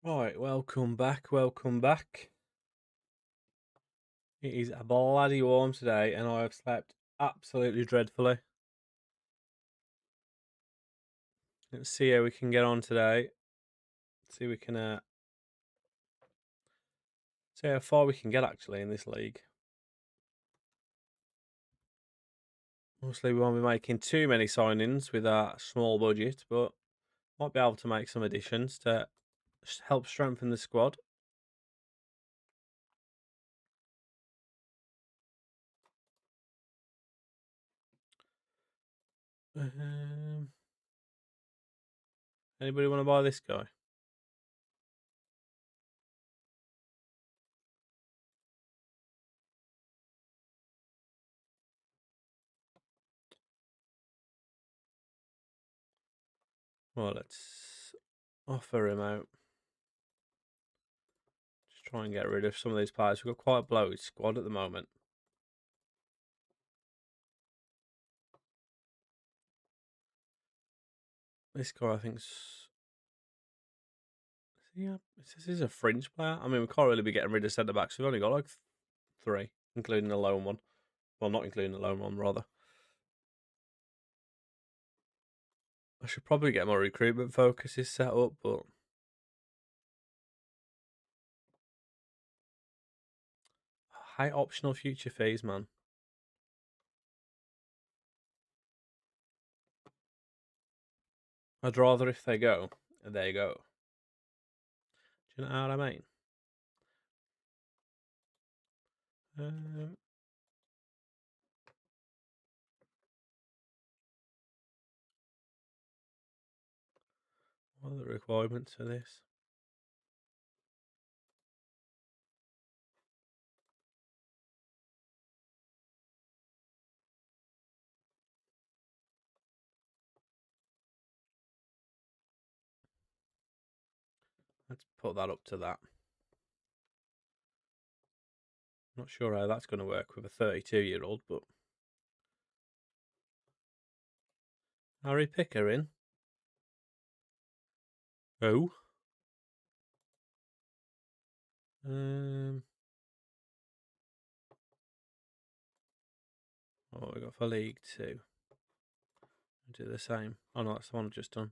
Right, welcome back, welcome back. It is bloody warm today, and I have slept absolutely dreadfully. Let's see how we can get on today. See we can see how far we can get actually in this league. Obviously, we won't be making too many signings with our small budget, but might be able to make some additions to help strengthen the squad. Um, Anybody want to buy this guy? Well, let's offer him out. Just try and get rid of some of these players. We've got quite a bloated squad at the moment. This guy, I think's yeah. This is a fringe player. I mean, we can't really be getting rid of centre backs. We've only got like three, including the lone one. Well, not including the lone one, rather. I should probably get my recruitment focuses set up, but high optional future fees, man. I'd rather if they go, they go. Do you know what I mean? Um, what are the requirements for this? Let's put that up to that. Not sure how that's going to work with a 32-year-old, but Harry Picker in. Oh. What we got for League Two? Do the same. Oh no, that's the one I've just done.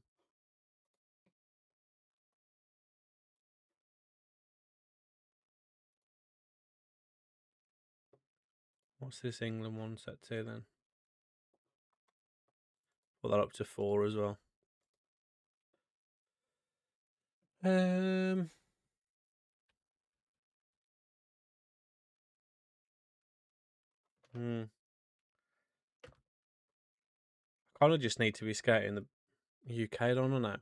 What's this England one set to then? Put that up to 4 as well. Um, I kind of just need to be skating the UK, don't I now?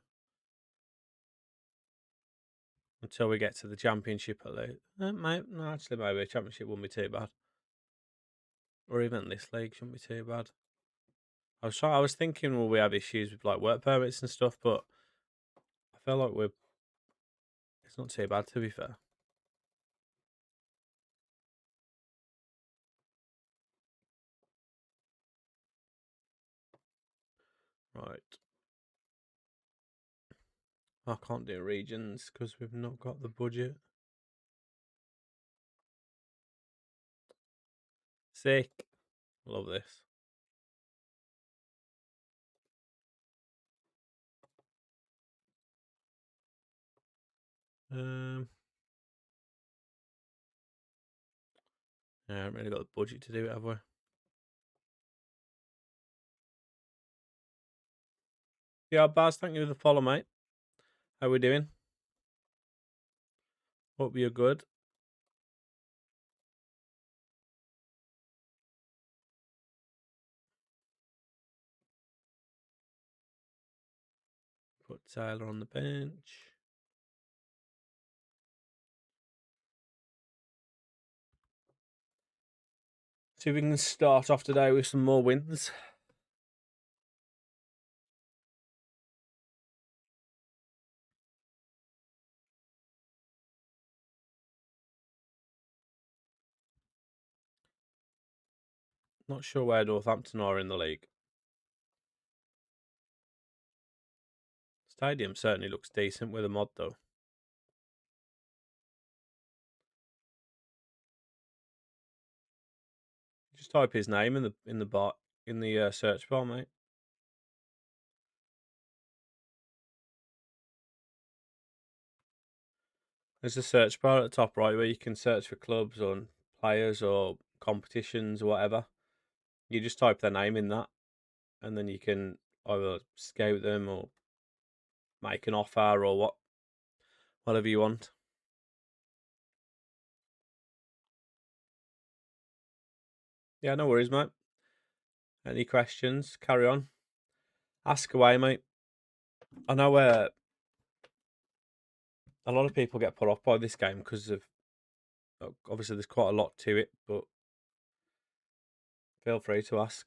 Until we get to the Championship at least. No, actually, maybe the Championship wouldn't be too bad. Or even this league shouldn't be too bad. I was thinking, will we have issues with like work permits and stuff, but I feel like it's not too bad to be fair. Right. I can't do regions because we've not got the budget. Sick. Love this. Yeah, I haven't really got the budget to do it, have we? Yeah, Baz, thank you for the follow, mate. How we doing? Hope you're good. Put Tyler on the bench. See if we can start off today with some more wins. Not sure where Northampton are in the league. Stadium certainly looks decent with a mod though. type his name in the search bar, mate. There's a search bar at the top right where you can search for clubs or players or competitions or whatever. You just type their name in that, and then you can either scout them or make an offer or whatever you want. Yeah, no worries, mate. Any questions? Carry on. Ask away, mate. I know a lot of people get put off by this game because of obviously there's quite a lot to it, but feel free to ask.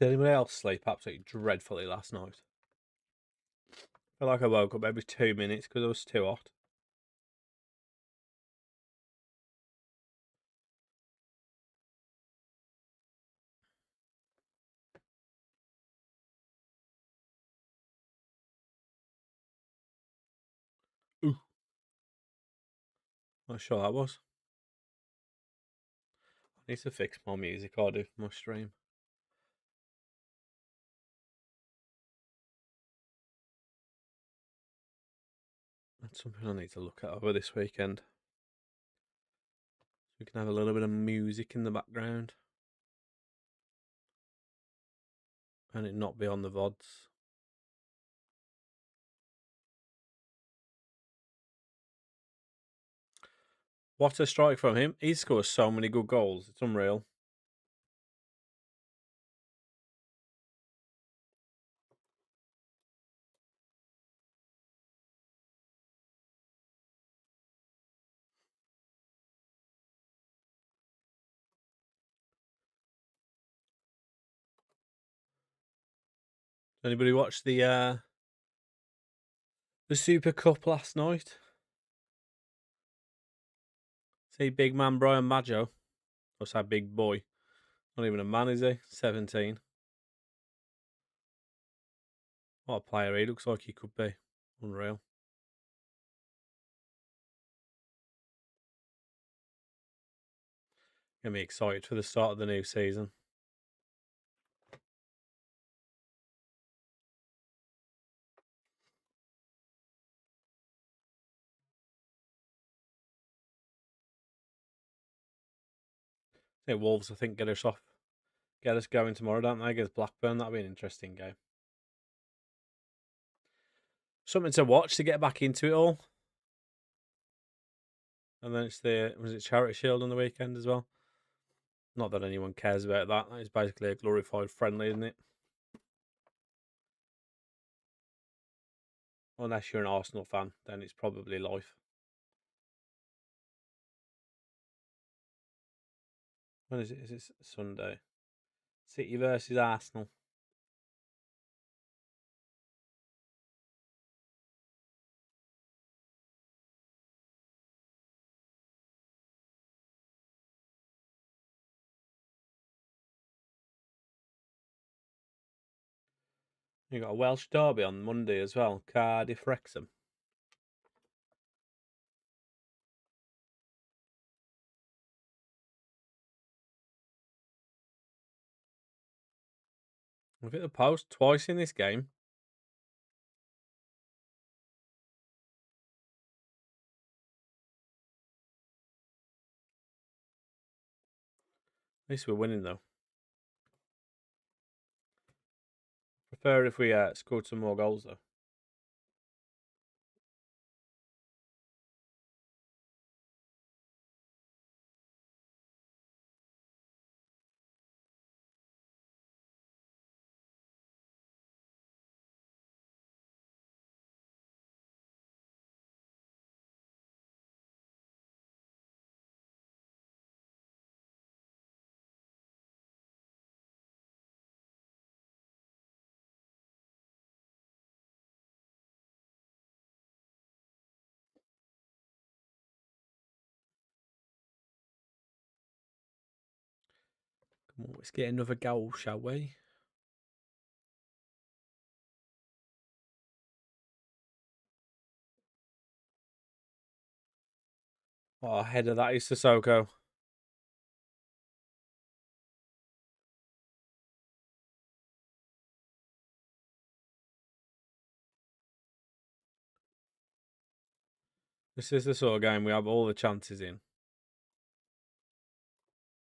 Did anybody else sleep absolutely dreadfully last night? I feel like I woke up every 2 minutes because it was too hot. Ooh. Not sure that was. I need to fix my music I do for my stream. That's something I need to look at over this weekend. We can have a little bit of music in the background. And it not be on the VODs. What a strike from him. He scores so many good goals. It's unreal. Anybody watch the Super Cup last night? See big man Brian Maggio. Or say big boy. Not even a man, is he? 17. What a player he looks like he could be. Unreal. Get me excited for the start of the new season. Wolves, I think, get us going tomorrow, don't they? Against Blackburn. That'll be an interesting game. Something to watch to get back into it all. And then was it Charity Shield on the weekend as well? Not that anyone cares about that. That is basically a glorified friendly, isn't it? Unless you're an Arsenal fan, then it's probably life. When is it? Is it Sunday? City versus Arsenal. You got a Welsh derby on Monday as well. Cardiff Wrexham. We've hit the post twice in this game. At least we're winning though. Prefer if we scored some more goals though. Come on, let's get another goal, shall we? Oh, ahead of that is Sissoko. This is the sort of game we have all the chances in.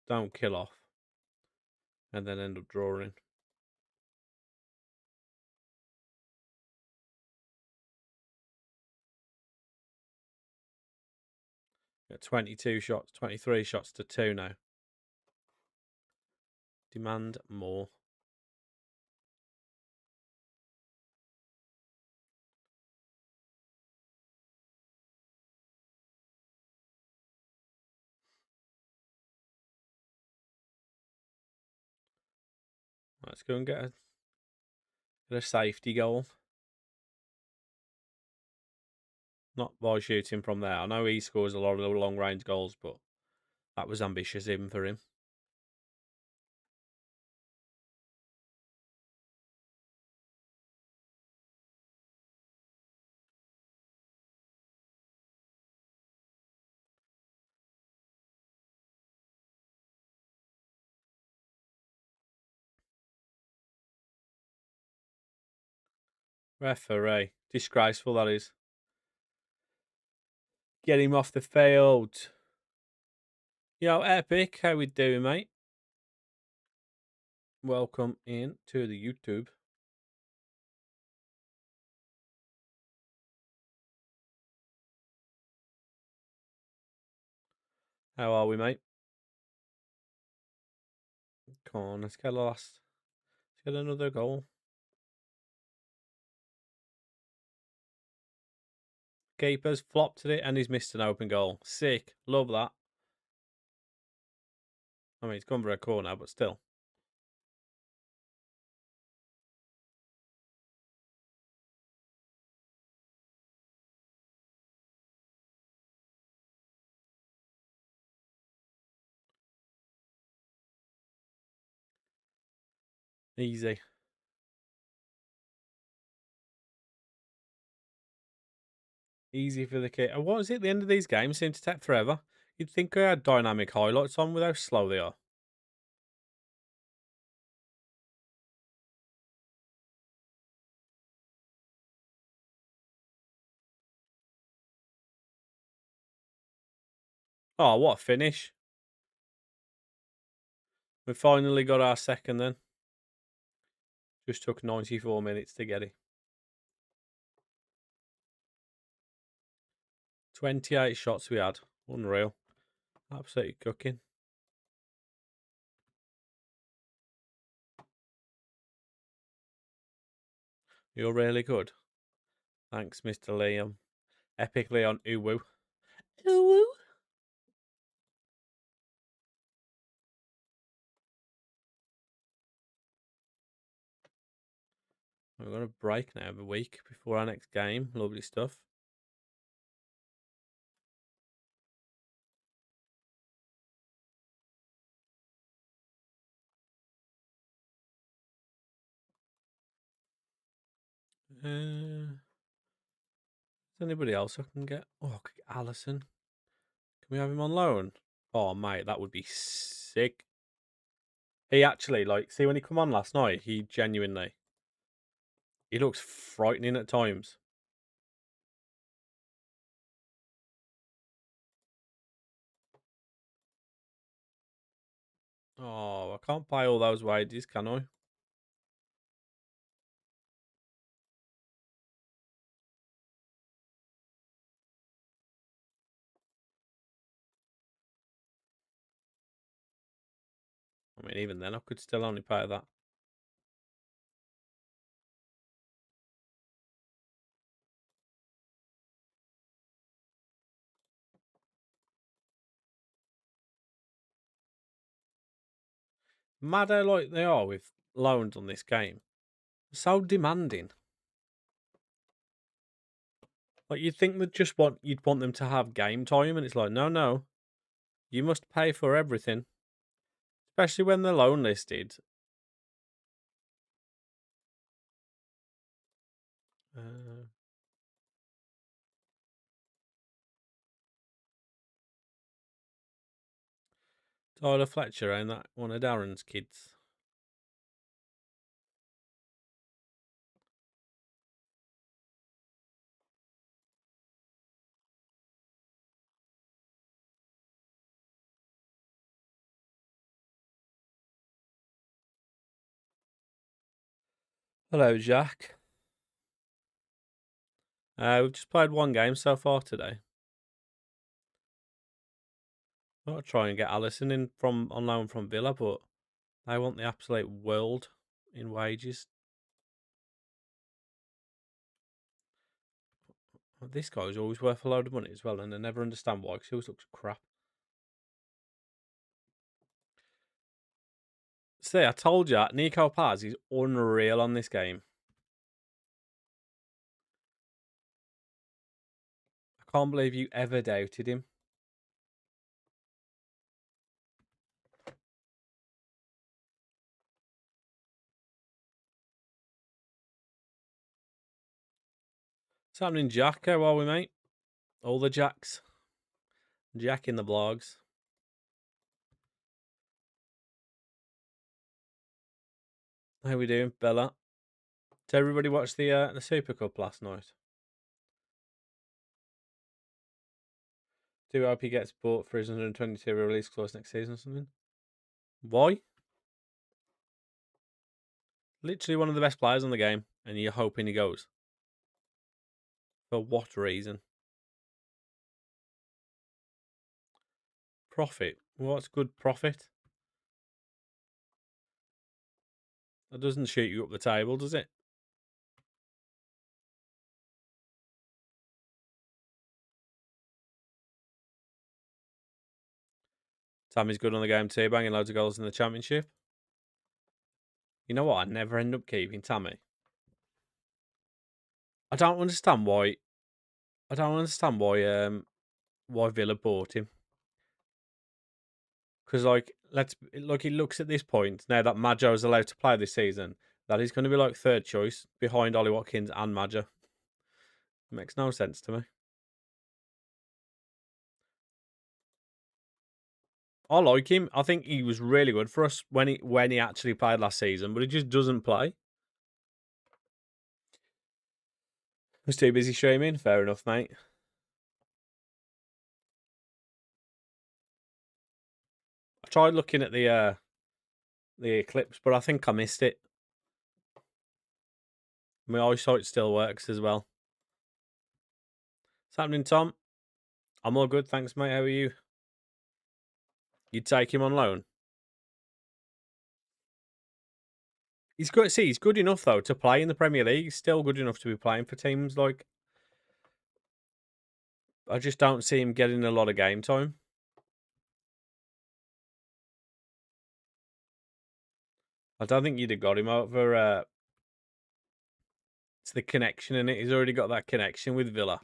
Don't kill off. And then end up drawing. Got 22 shots, 23 shots to 2 now. Demand more. Let's go and get a safety goal. Not by shooting from there. I know he scores a lot of long range goals, but that was ambitious even for him. Referee. Disgraceful, that is. Get him off the field. Yo, Epic, how we doing, mate? Welcome in to the YouTube. How are we, mate? Come on, let's get lost. Let's get another goal. Keeper's flopped at it and he's missed an open goal. Sick. Love that. I mean, it's gone for a corner, but still. Easy. Easy for the kid. What is it? The end of these games seem to take forever. You'd think I had dynamic highlights on with how slow they are. Oh, what a finish. We finally got our second then. Just took 94 minutes to get it. 28 shots we had. Unreal. Absolutely cooking. You're really good. Thanks, Mr. Liam. Epic Leon Uwu. Uwu. We're going to break now of a week before our next game. Lovely stuff. Is anybody else I can get? Oh, I could get Allison. Can we have him on loan? Oh, mate, that would be sick. He actually, like, see when he come on last night, he genuinely, he looks frightening at times. Oh, I can't pay all those wages, can I? I mean, even then, I could still only pay that. Mad how like they are with loans on this game. So demanding. Like you'd think that you'd want them to have game time, and it's like, no, you must pay for everything. It's especially when they're loan listed. Tyler Fletcher, ain't that one of Darren's kids? Hello, Jack. We've just played one game so far today. I'll try and get Allison in on loan from Villa, but they want the absolute world in wages. This guy's always worth a load of money as well, and I never understand why, because he always looks crap. See, I told you, Nico Paz is unreal on this game. I can't believe you ever doubted him. What's happening, Jack? How are we, mate? All the Jacks. Jack in the blogs. How we doing, Bella? Did everybody watch the Super Cup last night? Do hope he gets bought for his 122 release clause next season or something. Why? Literally one of the best players on the game, and you're hoping he goes. For what reason? Profit. What's good profit? That doesn't shoot you up the table, does it? Tammy's good on the game too, banging loads of goals in the championship. You know what? I never end up keeping Tammy. I don't understand why. Why Villa bought him. Because he looks at this point now that Majo is allowed to play this season, that he's going to be like third choice behind Ollie Watkins and Majo. It makes no sense to me. I like him. I think he was really good for us when he actually played last season, but he just doesn't play. Was too busy streaming. Fair enough, mate. I tried looking at the eclipse, but I think I missed it. My eyesight still works as well. What's happening, Tom? I'm all good, thanks, mate. How are you? You'd take him on loan? He's good. See, he's good enough though to play in the Premier League. He's still good enough to be playing for teams like. I just don't see him getting a lot of game time. I don't think you'd have got him over. It's the connection in it. He's already got that connection with Villa.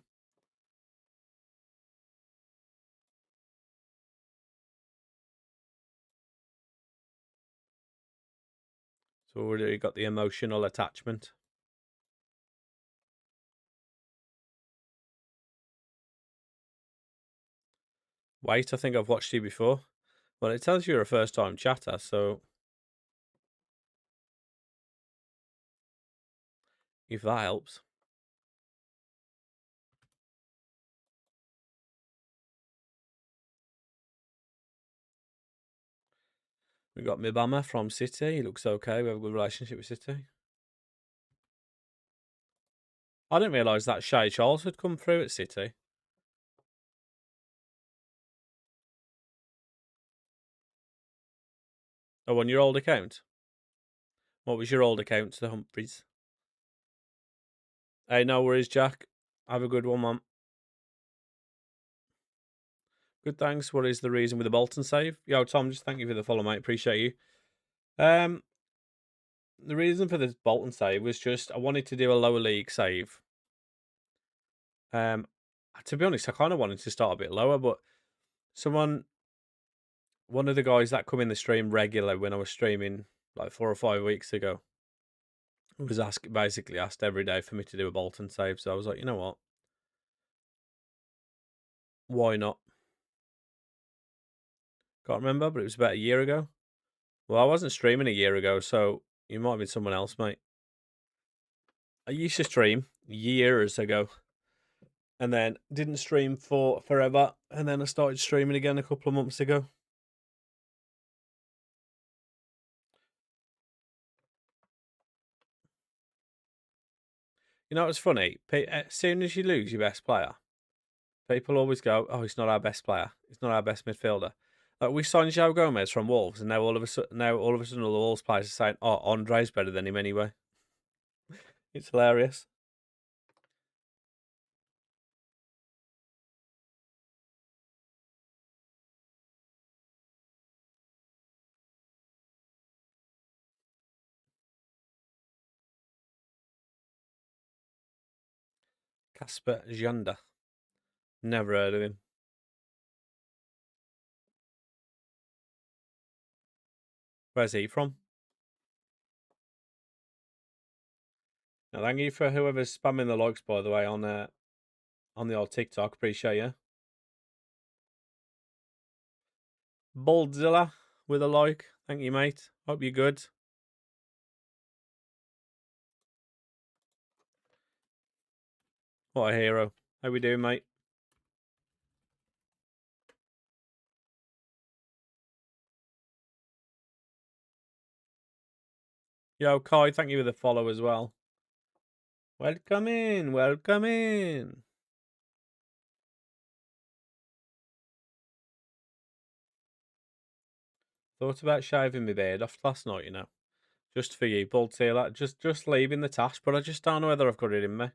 So already got the emotional attachment. Wait, I think I've watched you before. Well, it tells you're a first-time chatter, so if that helps. We got Mibama from City. He looks okay. We have a good relationship with City. I didn't realise that Shay Charles had come through at City. Oh, on your old account? What was your old account, the Humphreys? Hey, no worries, Jack. Have a good one, man. Good, thanks. What is the reason with the Bolton save? Yo, Tom, just thank you for the follow, mate. Appreciate you. The reason for this Bolton save was just I wanted to do a lower league save. To be honest, I kind of wanted to start a bit lower, but someone one of the guys that come in the stream regular when I was streaming like 4 or 5 weeks ago was basically asked every day for me to do a Bolton save. So I was like, you know what? Why not? Can't remember, but it was about a year ago. Well, I wasn't streaming a year ago, so you might have been someone else, mate. I used to stream years ago and then didn't stream for forever. And then I started streaming again a couple of months ago. You know what's funny? As soon as you lose your best player, people always go, "Oh, he's not our best player. He's not our best midfielder." Like we signed Joe Gomez from Wolves, and now all of a sudden, all the Wolves players are saying, "Oh, Andre's better than him anyway." It's hilarious. Casper Janda. Never heard of him. Where's he from? Now, thank you for whoever's spamming the likes, by the way, on the old TikTok. Appreciate you. Boldzilla with a like. Thank you, mate. Hope you're good. What a hero. How we doing, mate? Yo, Kai, thank you for the follow as well. Welcome in, welcome in. Thought about shaving my beard off last night, you know. Just for you, bald tailor. Just leaving the task, but I just don't know whether I've got it in me.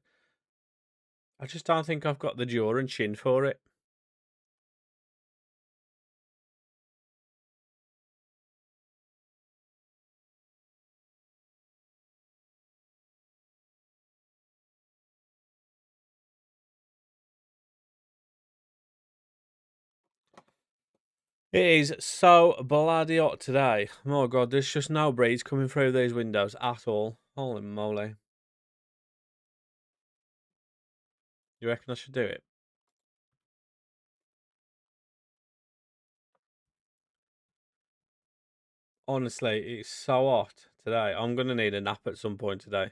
I just don't think I've got the jaw and chin for it. It is so bloody hot today. Oh god, there's just no breeze coming through these windows at all. Holy moly. You reckon I should do it? Honestly, it's so hot today. I'm gonna need a nap at some point today.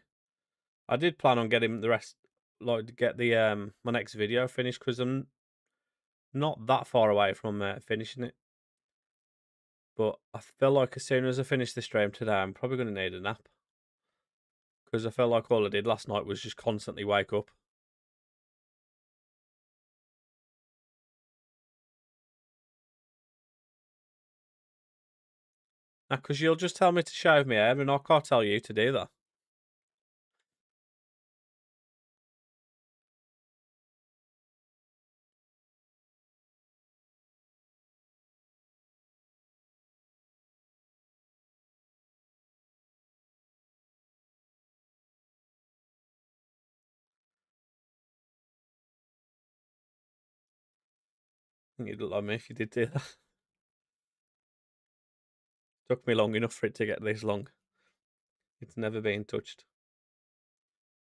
I did plan on getting the rest, like to get the my next video finished because I'm not that far away from finishing it. But I feel like as soon as I finish the stream today, I'm probably going to need a nap. Because I felt like all I did last night was just constantly wake up. Now, because you'll just tell me to shave my hair and I can't tell you to do that. I think you'd look like me if you did do that. Took me long enough for it to get this long. It's never been touched.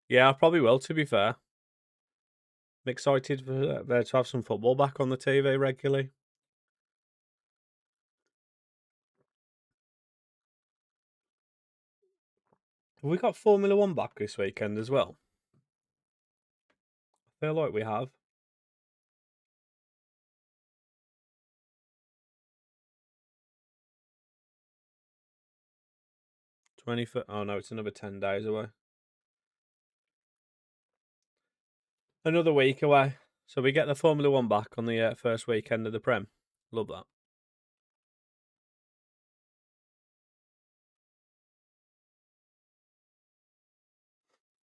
Yeah, I probably will, to be fair. I'm excited for to have some football back on the TV regularly. Have we got Formula One back this weekend as well? I feel like we have. 20th. Oh no, it's another 10 days away. Another week away. So we get the Formula One back on the first weekend of the Prem. Love that.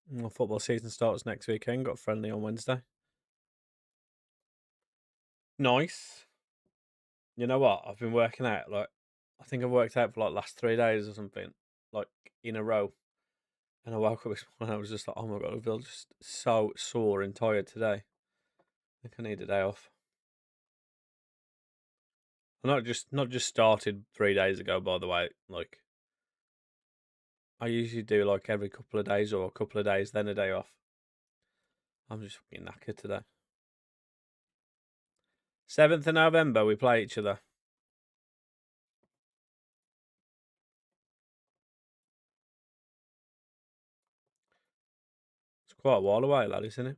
Well, football season starts next weekend. Got friendly on Wednesday. Nice. You know what? I've been working out. Like, I think I've worked out for like last 3 days or something, like in a row. And I woke up this morning. I was just like, oh my god, I feel just so sore and tired today. I think I need a day off. Well, not just started 3 days ago, by the way. Like I usually do like every couple of days or a couple of days, then a day off. I'm just fucking knackered today. 7th of November, we play each other. It's quite a while away, lad, isn't it?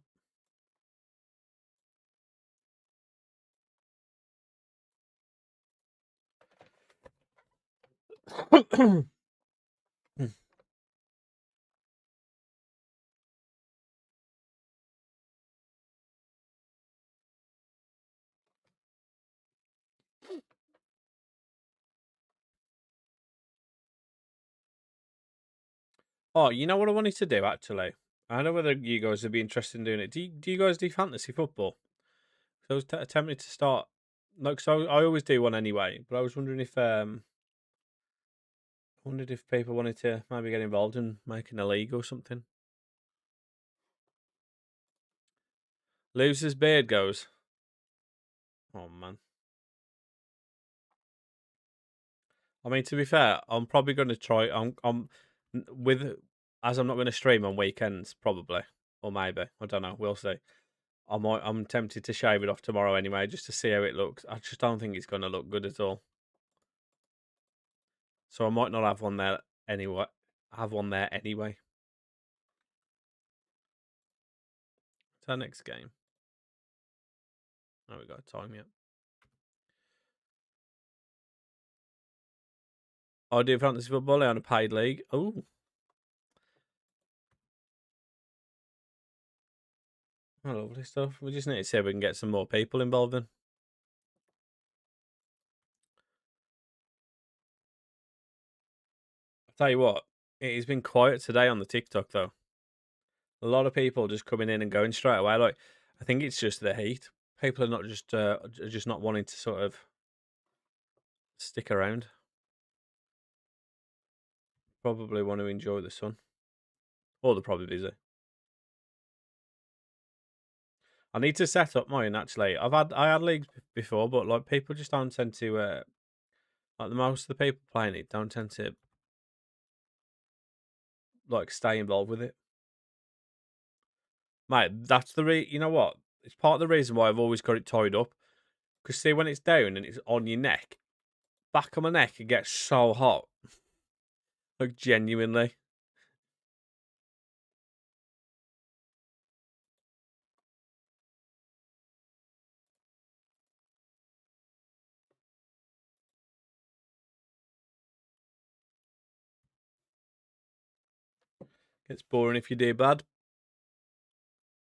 Oh, you know what I wanted to do actually? I don't know whether you guys would be interested in doing it. Do you guys do fantasy football? So I was tempted to start. Like, so I always do one anyway, but I was wondering if I wondered if people wanted to maybe get involved in making a league or something. Loser's beard goes. Oh man. I mean, to be fair, I'm probably going to try. I'm with as I'm not going to stream on weekends, probably, or maybe I don't know. We'll see. I'm tempted to shave it off tomorrow anyway, just to see how it looks. I just don't think it's going to look good at all. So I might not have one there anyway. Have one there anyway. It's our next game. Oh, we got time yet. I do fantasy football on a paid league. Oh. Oh, lovely stuff. We just need to see if we can get some more people involved in. I'll tell you what, it has been quiet today on the TikTok though. A lot of people just coming in and going straight away. Like, I think it's just the heat. People are not just not wanting to sort of stick around. Probably want to enjoy the sun, or they're probably busy. I need to set up mine actually. I had leagues before, but like people just don't tend to like the most of the people playing it don't tend to like stay involved with it. Mate, that's you know what? It's part of the reason why I've always got it tied up. Because see, when it's down and it's on your neck, back of my neck, it gets so hot. Like genuinely. Gets boring if you do bad.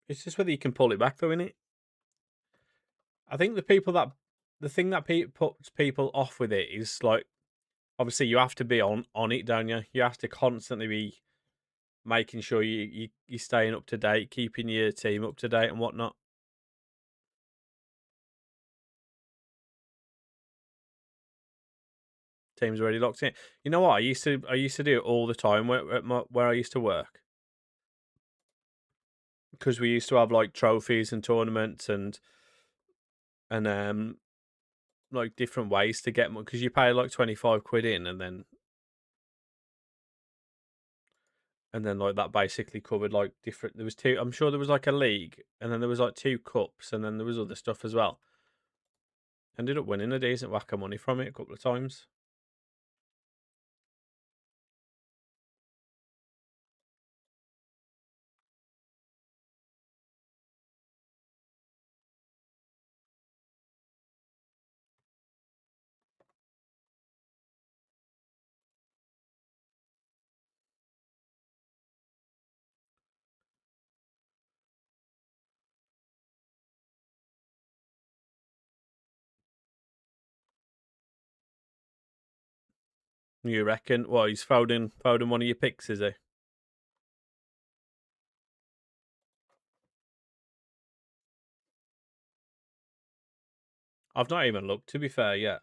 It's just whether you can pull it back though, innit? I think the thing that puts people off with it is like, obviously you have to be on it, don't you? You have to constantly be making sure you're staying up to date, keeping your team up to date and whatnot. Team's already locked in. You know what? I used to do it all the time where I used to work, because we used to have like trophies and tournaments and like different ways to get money, because you pay like 25 quid in and then like that basically covered like different. There was two. I'm sure there was like a league, and then there was like two cups, and then there was other stuff as well. Ended up winning a decent whack of money from it a couple of times. You reckon? Well, he's folding one of your picks, is he? I've not even looked, to be fair, yet.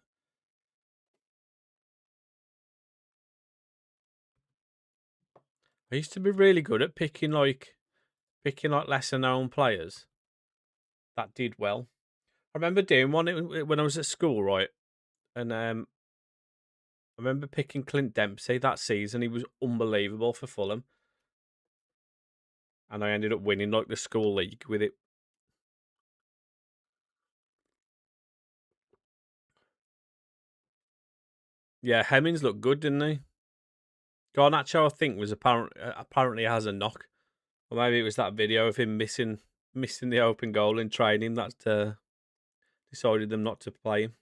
I used to be really good at picking like lesser known players that did well. I remember doing one when I was at school, right? And I remember picking Clint Dempsey that season. He was unbelievable for Fulham. And I ended up winning like the school league with it. Yeah, Hemmings looked good, didn't he? Garnacho, I think, was apparently has a knock. Or maybe it was that video of him missing the open goal in training that decided them not to play him.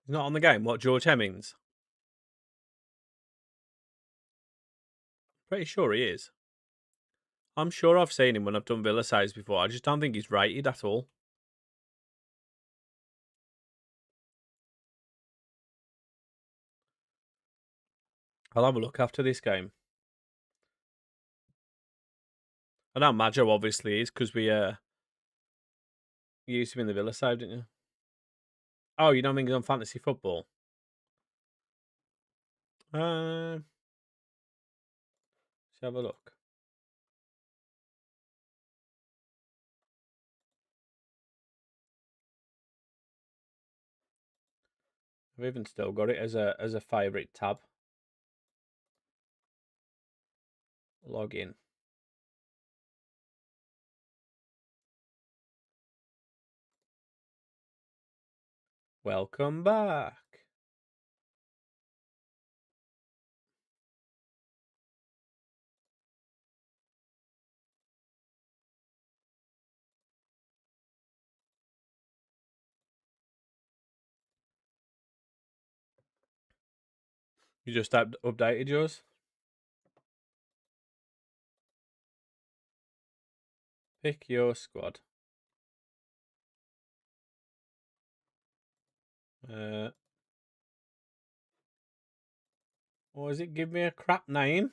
He's not on the game. What, George Hemmings? Pretty sure he is. I'm sure I've seen him when I've done Villa saves before. I just don't think he's rated at all. I'll have a look after this game. I know Maggio obviously is because we used him in the Villa save, didn't you? Oh, you don't think he's on fantasy football? Let's have a look. I've even still got it as a favourite tab. Log in. Welcome back. You just updated yours? Pick your squad. Or does it give me a crap name?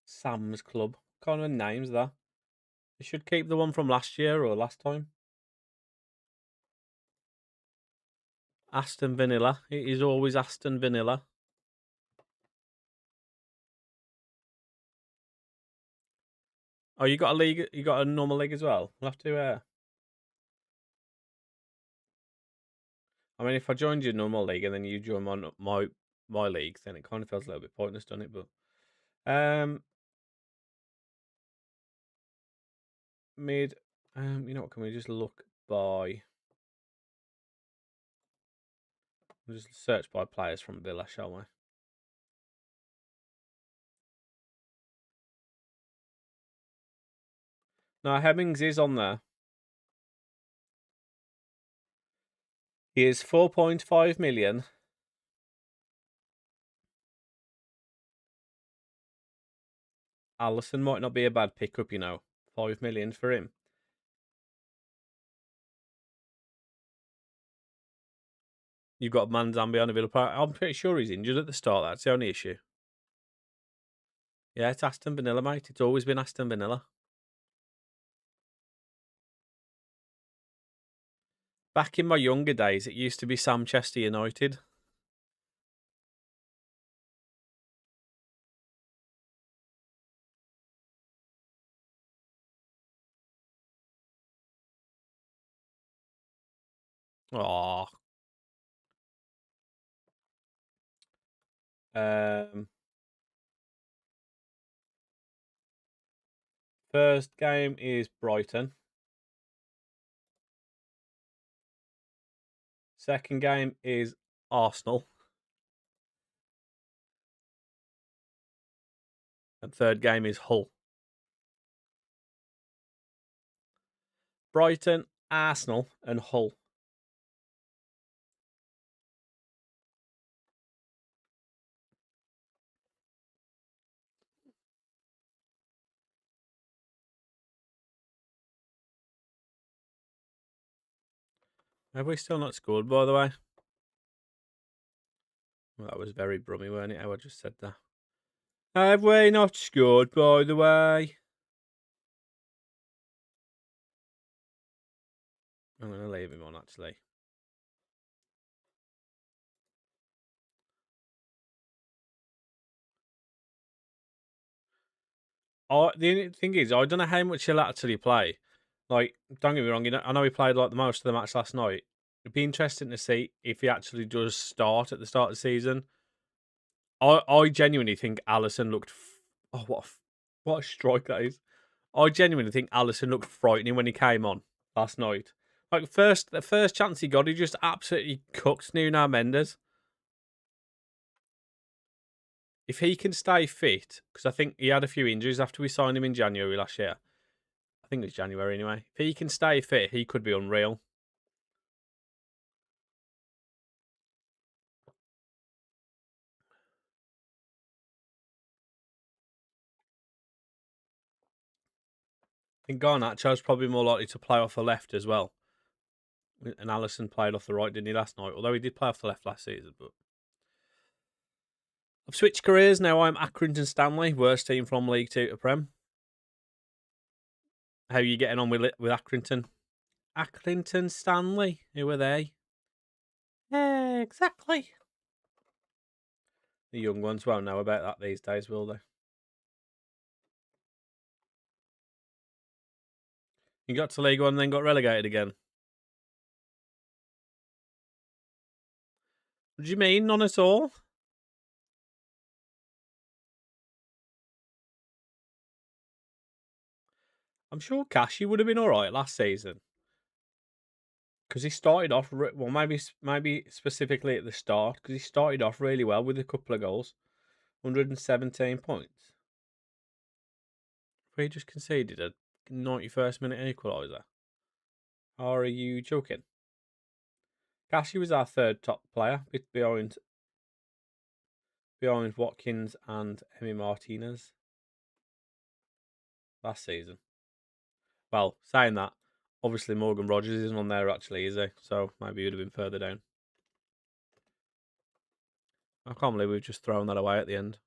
Sam's Club. What kind of name's that? You should keep the one from last year or last time. Aston Vanilla. It is always Aston Vanilla. Oh, you got a league? You got a normal league as well? We'll have to. I mean, if I joined your normal league and then you join my league, then it kind of feels a little bit pointless, doesn't it? But mid. You know what? Can we just look by? We'll just search by players from Villa, shall we? No, Hemmings is on there. He is 4.5 million. Allison might not be a bad pickup, 5 million for him. You've got Manzambi on a Villa player. I'm pretty sure he's injured at the start. That's the only issue. Yeah, it's Aston Vanilla, mate. It's always been Aston Vanilla. Back in my younger days, it used to be Manchester United. Oh. First game is Brighton. Second game is Arsenal. And third game is Hull. Brighton, Arsenal, and Hull. Have we still not scored, by the way? Well, that was very brummy, weren't it? How I just said that. Have we not scored, by the way? I'm going to leave him on, actually. The only thing is, I don't know how much he'll actually play. Like, don't get me wrong, I know he played like the most of the match last night. It'd be interesting to see if he actually does start at the start of the season. I genuinely think Allison looked. Oh, what a strike that is! I genuinely think Allison looked frightening when he came on last night. Like the first chance he got, he just absolutely cooked Nuno Mendes. If he can stay fit, because I think he had a few injuries after we signed him in January last year. I think it was January anyway. If he can stay fit, he could be unreal. I think Garnacho's probably more likely to play off the left as well. And Allison played off the right, didn't he, last night? Although he did play off the left last season. But I've switched careers now. I'm Accrington Stanley, worst team from League Two to Prem. How are you getting on with Accrington? Accrington Stanley. Who are they? Yeah, exactly. The young ones won't know about that these days, will they? You got to League One and then got relegated again. What do you mean? None at all? I'm sure Cashy would have been all right last season. Because he started off, well, maybe specifically at the start, because he started off really well with a couple of goals. 117 points. We just conceded a 91st minute equaliser. Are you joking? Cashy was our third top player, behind Watkins and Emi Martinez last season. Well, saying that, obviously Morgan Rogers isn't on there actually, is he? So maybe he would have been further down. I can't believe we've just thrown that away at the end.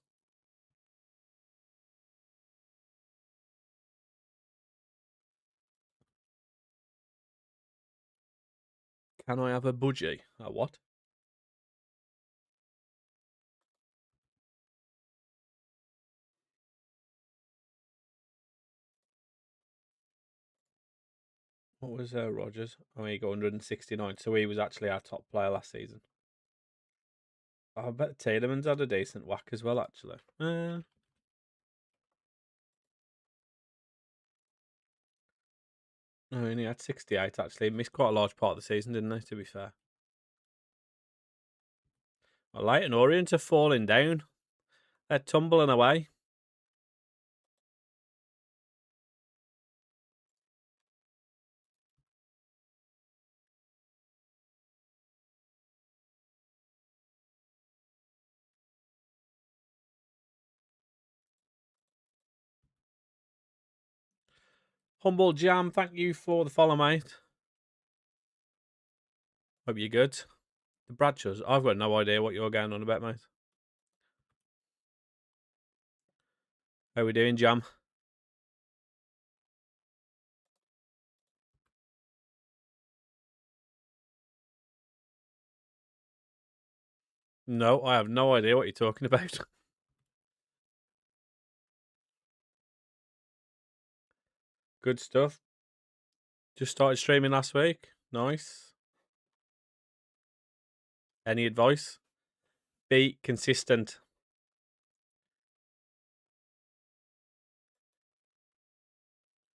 Can I have a budgie? A what? What was Rogers? Oh, he got 169. So he was actually our top player last season. Oh, I bet Tielemans had a decent whack as well, actually. No, he only had 68, actually. He missed quite a large part of the season, didn't he, to be fair? Well, Leyton Orient are falling down. They're tumbling away. Humble Jam, thank you for the follow, mate. Hope you're good. The Bradshaws, I've got no idea what you're going on about, mate. How we doing, Jam? No, I have no idea what you're talking about. Good stuff. Just started streaming last week. Nice. Any advice? Be consistent.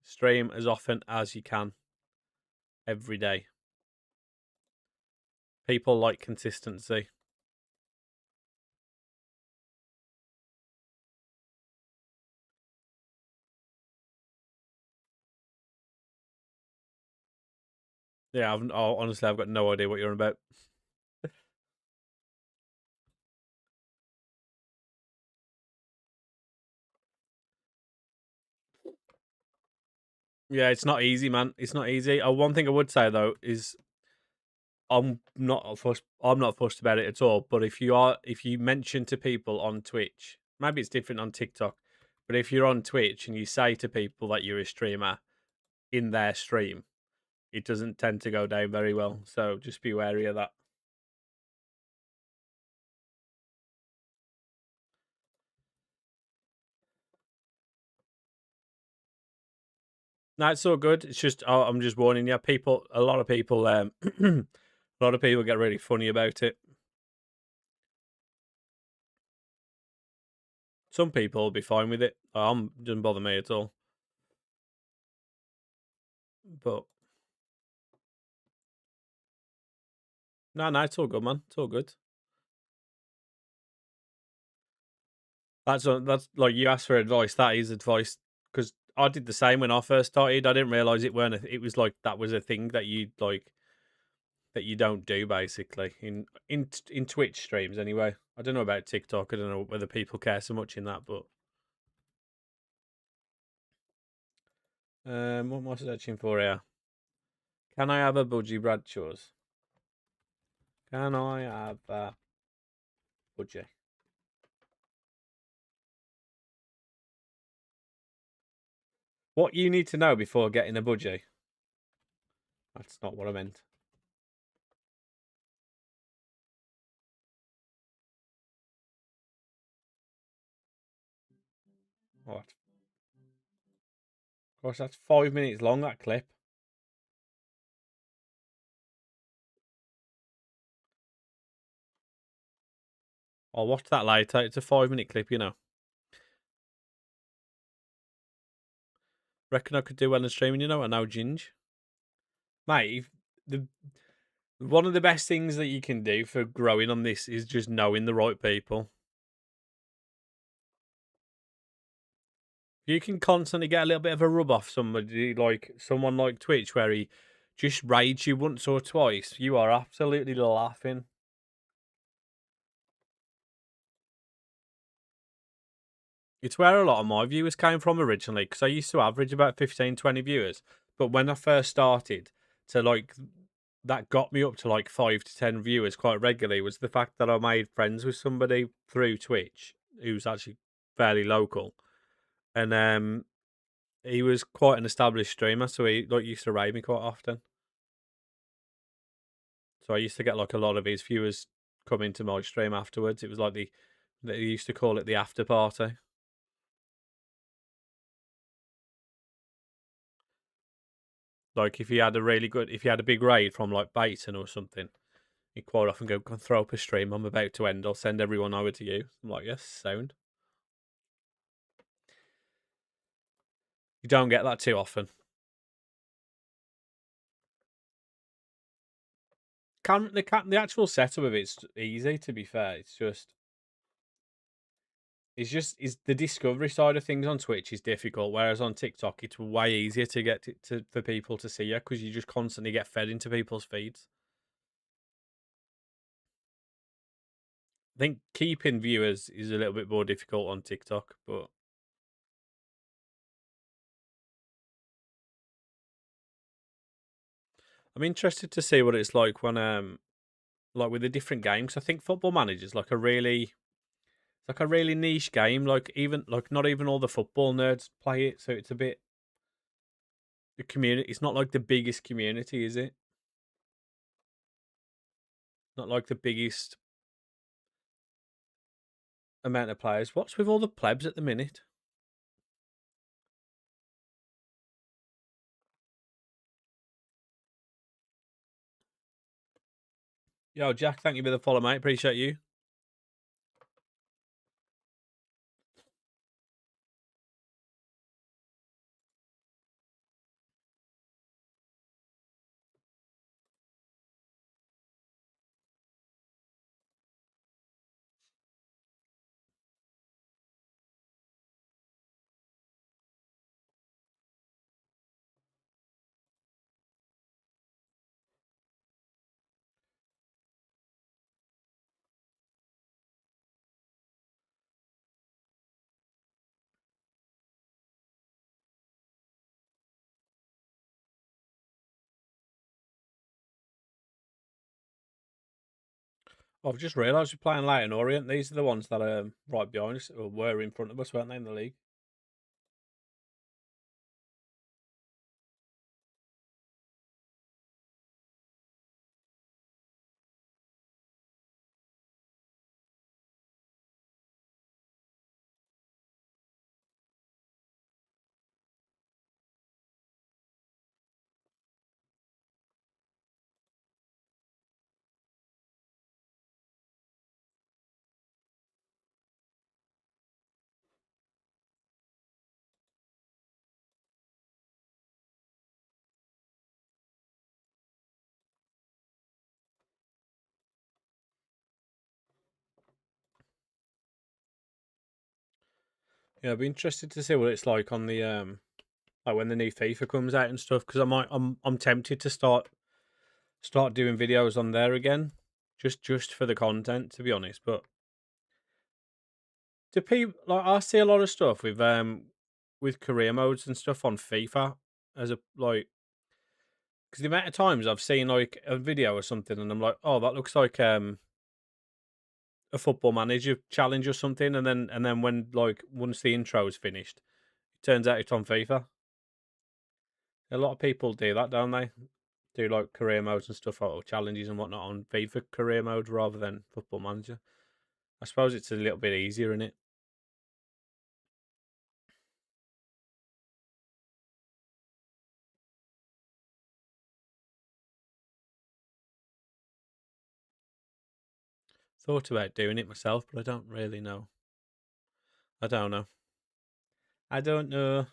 Stream as often as you can. Every day. People like consistency. Yeah, honestly, I've got no idea what you're on about. Yeah, it's not easy, man. It's not easy. One thing I would say though is I'm not fussed. I'm not fussed about it at all. But if you mention to people on Twitch, maybe it's different on TikTok. But if you're on Twitch and you say to people that you're a streamer in their stream, it doesn't tend to go down very well. So just be wary of that. No, it's all good. It's just I'm just warning you. A lot of people, a lot of people get really funny about it. Some people will be fine with it. Doesn't bother me at all. But no, no, it's all good, man. It's all good. That's like you asked for advice. That is advice because I did the same when I first started. I didn't realize it weren't. It was like that was a thing that you like that you don't do basically in Twitch streams anyway. I don't know about TikTok. I don't know whether people care so much in that, but what am I searching for here? Can I have a budgie Bradshaw's? Can I have a budgie? What you need to know before getting a budgie? That's not what I meant. What? Of course, that's 5 minutes long. That clip. I'll watch that later. It's a 5 minute clip, you know. Reckon I could do well in streaming, you know, and no ginge. Mate, the one of the best things that you can do for growing on this is just knowing the right people. You can constantly get a little bit of a rub off somebody, like someone like Twitch, where he just raids you once or twice. You are absolutely laughing. It's where a lot of my viewers came from originally, because I used to average about 15, 20 viewers. But when I first started to like that got me up to like 5 to 10 viewers quite regularly was the fact that I made friends with somebody through Twitch who's actually fairly local. And he was quite an established streamer, so he like used to raid me quite often. So I used to get like a lot of his viewers come into my stream afterwards. It was like they used to call it the after party. Like if if you had a big raid from like Baton or something, he'd quite often go throw up a stream. I'm about to end. I'll send everyone over to you. I'm like, yes, sound. You don't get that too often. The actual setup of it's easy. To be fair, is the discovery side of things on Twitch is difficult, whereas on TikTok it's way easier to get for people to see you because you just constantly get fed into people's feeds. I think keeping viewers is a little bit more difficult on TikTok, but I'm interested to see what it's like with the different games. I think Football Manager is like a really niche game. Like even like not even all the football nerds play it, so it's a bit the community. It's not like the biggest community, is it? Not like the biggest amount of players. What's with all the plebs at the minute? Yo, Jack, thank you for the follow, mate. Appreciate you. I've just realised we're playing Leyton Orient. These are the ones that are right behind us, or were in front of us, weren't they, in the league? Yeah, I'd be interested to see what it's like on the like when the new FIFA comes out and stuff. Because I'm tempted to start doing videos on there again, just for the content, to be honest. But do people like I see a lot of stuff with career modes and stuff on FIFA as a like because the amount of times I've seen like a video or something and I'm like, oh, that looks like a football manager challenge or something, and then when like once the intro's finished, it turns out it's on FIFA. A lot of people do that, don't they? Do like career modes and stuff or challenges and whatnot on FIFA career mode rather than football manager. I suppose it's a little bit easier in it. Thought about doing it myself, but I don't really know. I don't know. I don't know.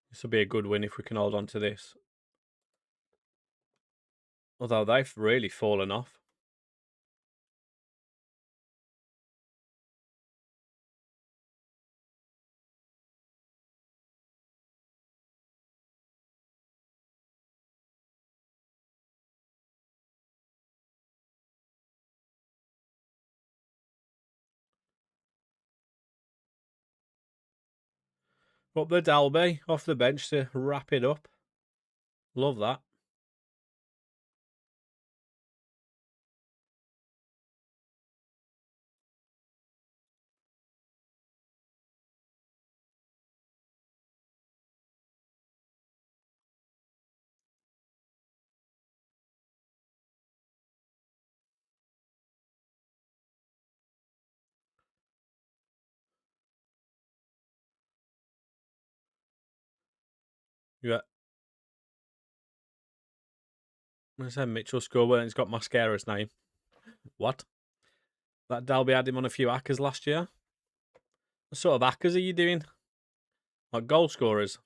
This will be a good win if we can hold on to this. Although they've really fallen off. Up the Dalby off the bench to wrap it up. Love that. Yeah. I said Mitchell scored when he's got Mascara's name. What? That Dalby had him on a few hackers last year. What sort of hackers are you doing? Like goal scorers?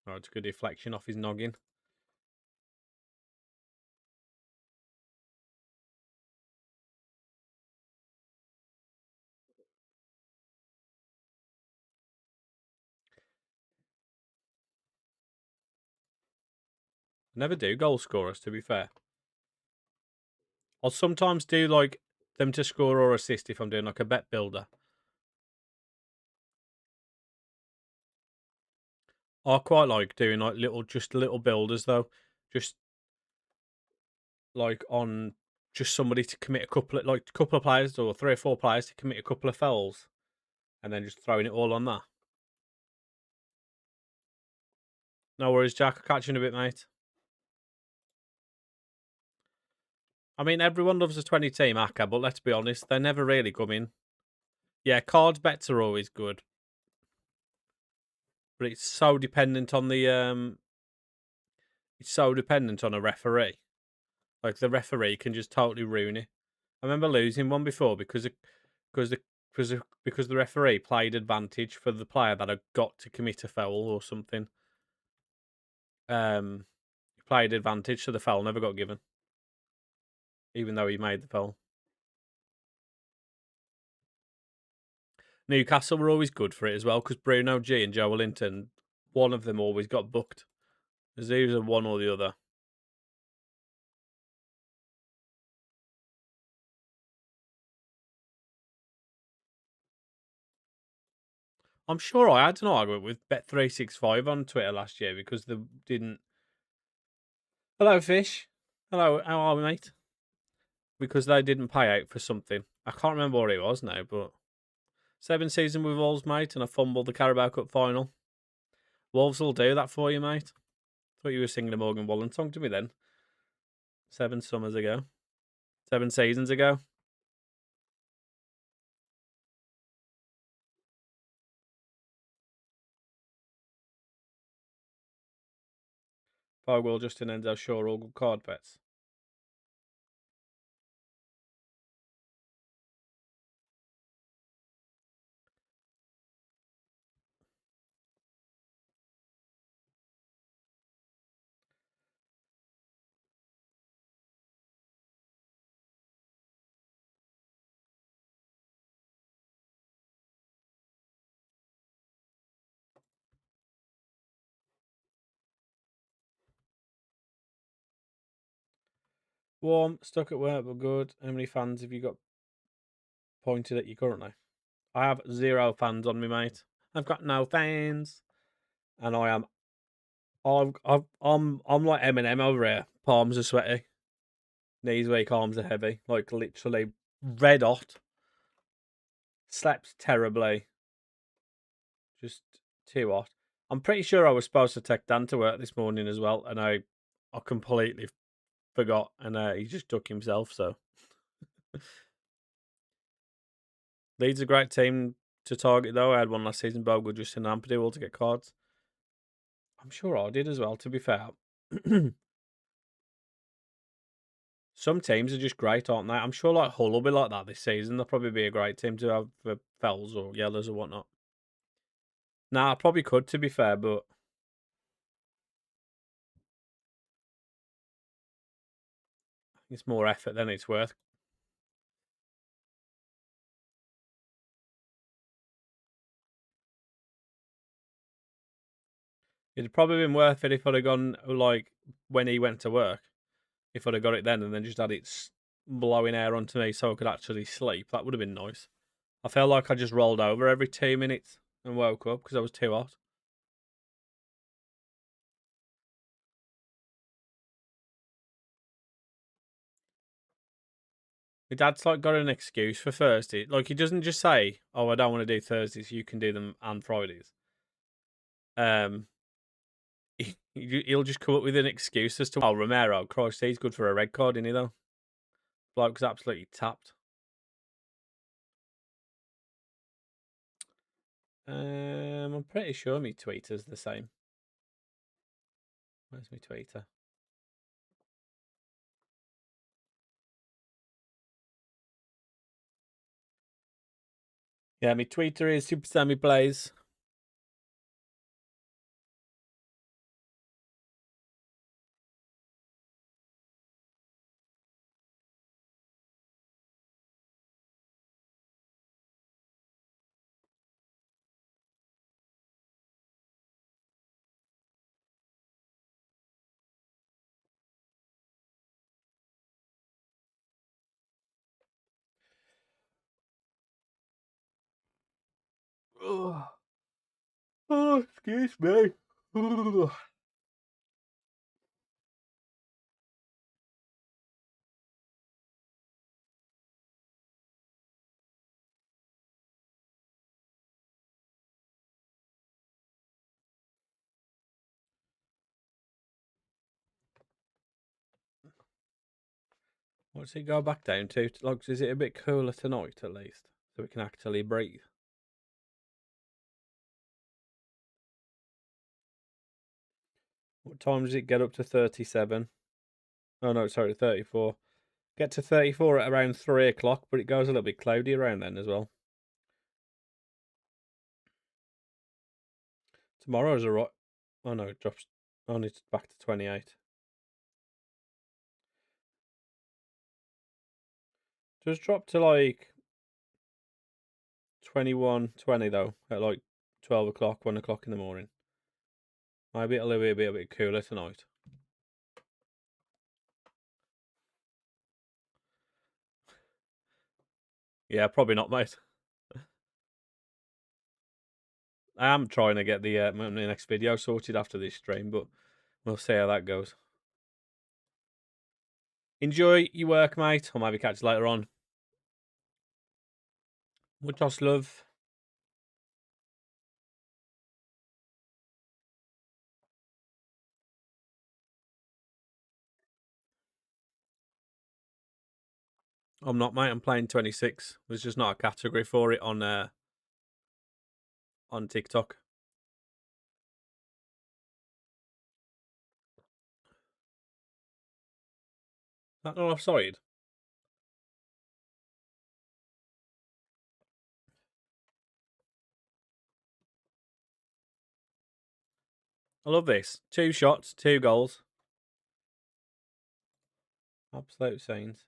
Oh, it's a good deflection off his noggin. I never do goal scorers, to be fair. I'll sometimes do like them to score or assist if I'm doing like a bet builder. I quite like doing like just little builders though. Just like on just somebody to commit a couple of players or 3 or 4 players to commit a couple of fouls, and then just throwing it all on that. No worries, Jack. I'll catch you in a bit, mate. I mean, everyone loves a 20 team hacker, but let's be honest, they never really come in. Yeah, cards bets are always good, but it's so dependent on it's so dependent on a referee. Like the referee can just totally ruin it. I remember losing one before because the because the referee played advantage for the player that had got to commit a foul or something. He played advantage, so the foul never got given, even though he made the foul. Newcastle were always good for it as well because Bruno G and Joe Linton, one of them always got booked. There's either one or the other. I'm sure I had an argument with Bet365 on Twitter last year because they didn't. Hello, Fish. Hello, how are we, mate? Because they didn't pay out for something. I can't remember what it was now, but 7 season with Wolves, mate, and I fumbled the Carabao Cup final. Wolves will do that for you, mate. Thought you were singing a Morgan Wallen song to me then. 7 summers ago. 7 seasons ago. Bogle, Justin Enzo, Shaw, all good card bets. Warm, stuck at work, but good. How many fans have you got pointed at you currently? I have 0 fans on me, mate. I've got no fans, and I'm like Eminem over here. Palms are sweaty, knees weak, arms are heavy, like literally red hot. Slept terribly, just too hot. I'm pretty sure I was supposed to take Dan to work this morning as well, and I completely forgot, and he just took himself. So Leeds a great team to target though. I had one last season, Bogle, Justin Ampadu, all to get cards. I'm sure I did as well, to be fair. Some teams are just great, aren't they? I'm sure like Hull will be like that this season. They'll probably be a great team to have for Fells or Yellows or whatnot. Nah, I probably could, to be fair, but it's more effort than it's worth. It'd probably been worth it if I'd have gone like when he went to work. If I'd have got it then and then just had it blowing air onto me so I could actually sleep, that would have been nice. I felt like I just rolled over every 2 minutes and woke up because I was too hot. My dad's like got an excuse for Thursday. Like he doesn't just say, "Oh, I don't want to do Thursdays. You can do them on Fridays." Um, he'll just come up with an excuse as to, "Oh, Romero, Christ, he's good for a red card, isn't he? Though, bloke's absolutely tapped." I'm pretty sure my tweeter's the same. Where's my tweeter? Yeah, my tweeter is Super Sammy Plays. Oh, excuse me. What's it go back down to? Like, is it a bit cooler tonight at least, so we can actually breathe? What time does it get up to 37? Oh no, sorry, 34. Get to 34 at around 3 o'clock, but it goes a little bit cloudy around then as well. Tomorrow's a right. Oh no, it drops. Only back to 28. Just drop to like 21:20 though, at like 12 o'clock, 1 o'clock in the morning. Maybe it'll be a bit cooler tonight. Yeah, probably not, mate. I am trying to get the next video sorted after this stream, but we'll see how that goes. Enjoy your work, mate. I'll maybe catch you later on. Muchos love. I'm not, mate. I'm playing 26. There's just not a category for it on TikTok. That not offside? I love this. 2 shots, 2 goals. Absolute scenes.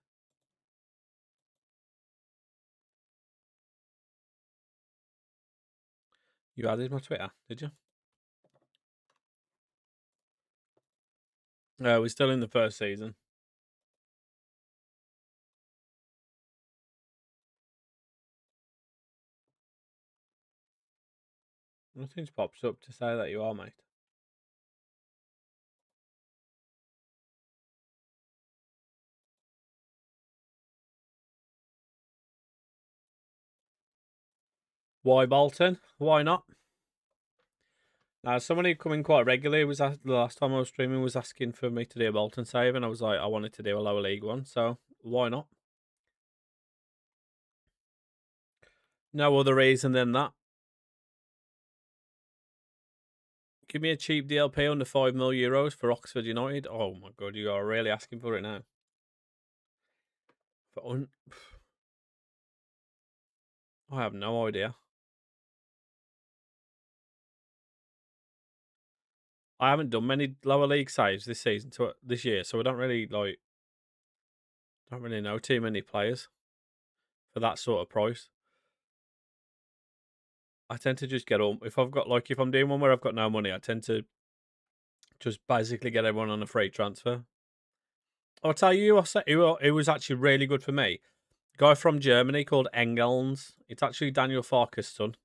You added my Twitter, did you? No, we're still in the first season. Nothing's pops up to say that you are, mate. Why Bolton? Why not? Now, someone who come in quite regularly was the last time I was streaming was asking for me to do a Bolton save, and I was like, I wanted to do a lower league one, so why not? No other reason than that. Give me a cheap DLP under €5 million for Oxford United. Oh my god, you are really asking for it now. I have no idea. I haven't done many lower league saves this season, this year, so I don't really know too many players for that sort of price. I tend to just get on if I'm doing one where I've got no money, I tend to just basically get everyone on a free transfer. I'll tell you who was actually really good for me. A guy from Germany called Engelns. It's actually Daniel Farke's son.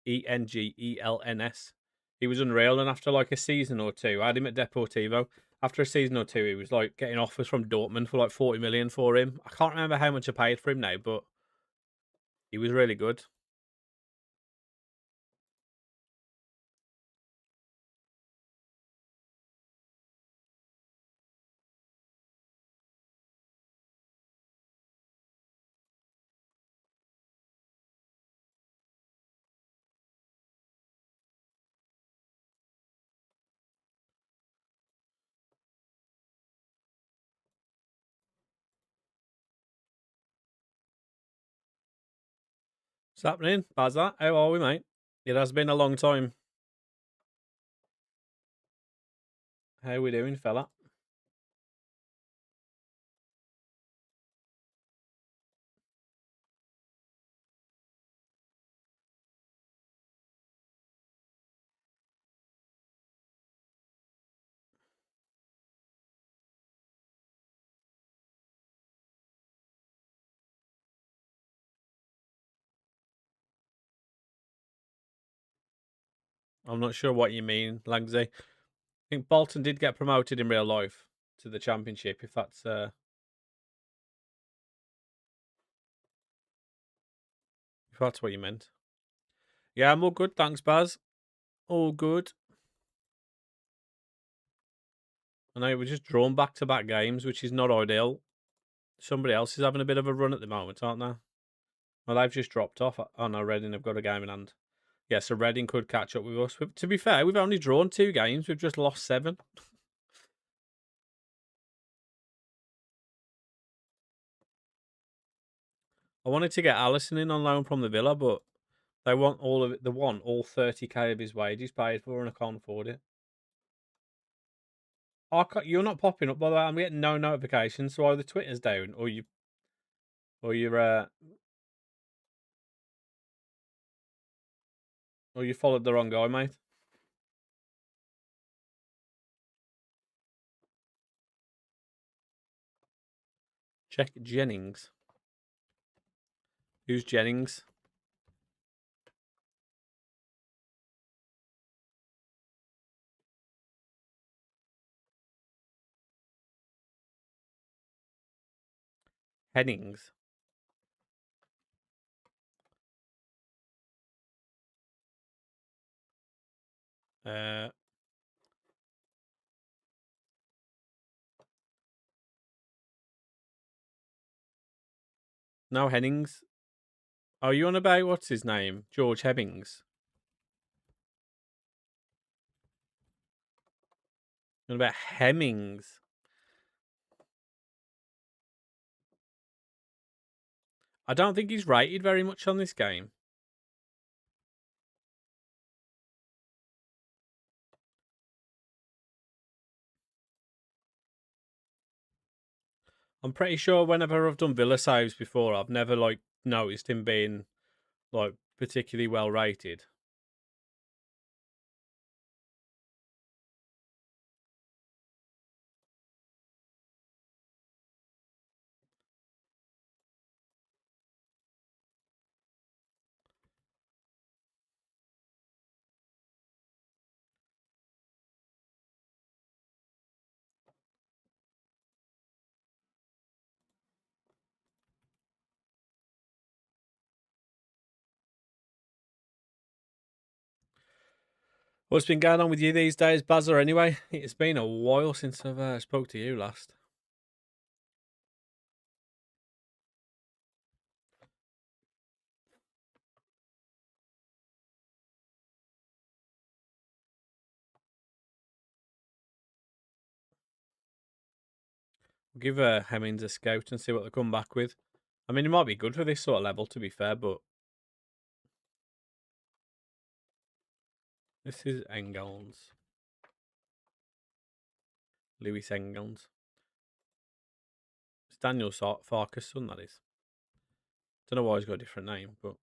Engelns. He was unreal, and after like a season or two, I had him at Deportivo. After a season or two, he was like getting offers from Dortmund for like 40 million for him. I can't remember how much I paid for him now, but he was really good. What's happening? Bazza? How are we, mate? It has been a long time. How we doing, fella? I'm not sure what you mean, Langsy. I think Bolton did get promoted in real life to the Championship, if that's what you meant. Yeah, I'm all good, thanks, Baz. All good. I know we're just drawn back-to-back games, which is not ideal. Somebody else is having a bit of a run at the moment, aren't they? Well, they've just dropped off. Oh no, Reading have got a game in hand. Yeah, so Reading could catch up with us. To be fair, we've only drawn 2 games. We've just lost 7. I wanted to get Allison in on loan from the Villa, but they want all of it. They want all 30k of his wages paid for, and I can't afford it. You're not popping up, by the way. I'm getting no notifications, so either Twitter's down or you're or you followed the wrong guy, mate. Check Jennings. Who's Jennings? Hennings. No, Hennings. Oh, you on about what's his name? George Hemmings. What about Hemmings? I don't think he's rated very much on this game. I'm pretty sure whenever I've done Villa saves before, I've never like noticed him being like particularly well rated. What's been going on with you these days, Bazza? Anyway, it's been a while since I've spoke to you last. We'll give Hemmings a scout and see what they come back with. I mean, it might be good for this sort of level, to be fair, but this is Engels. Lewis Engels. It's Daniel Farkas' son, that is. Don't know why he's got a different name, but.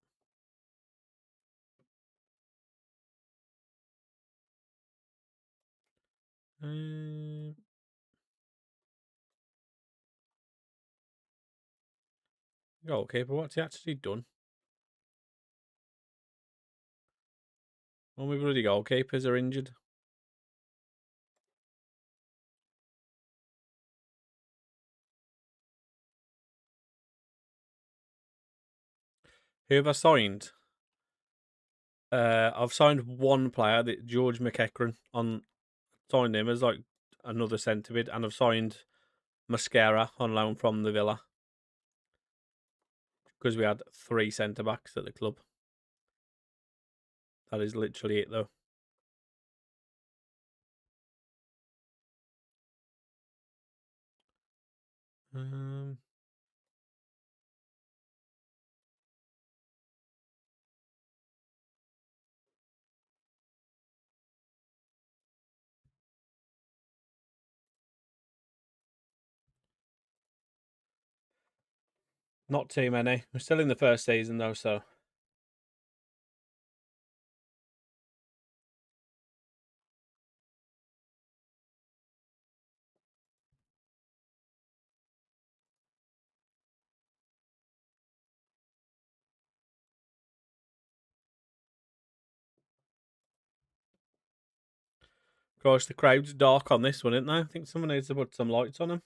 Goalkeeper, what's he actually done? All my bloody goalkeepers are injured. Who have I signed? I've signed one player, George McEachran, signed him as like another centre mid, and I've signed Mascara on loan from the Villa because we had 3 centre backs at the club. That is literally it, though. Not too many. We're still in the first season, though, so. Of course, the crowd's dark on this one, isn't they? I think someone needs to put some lights on them.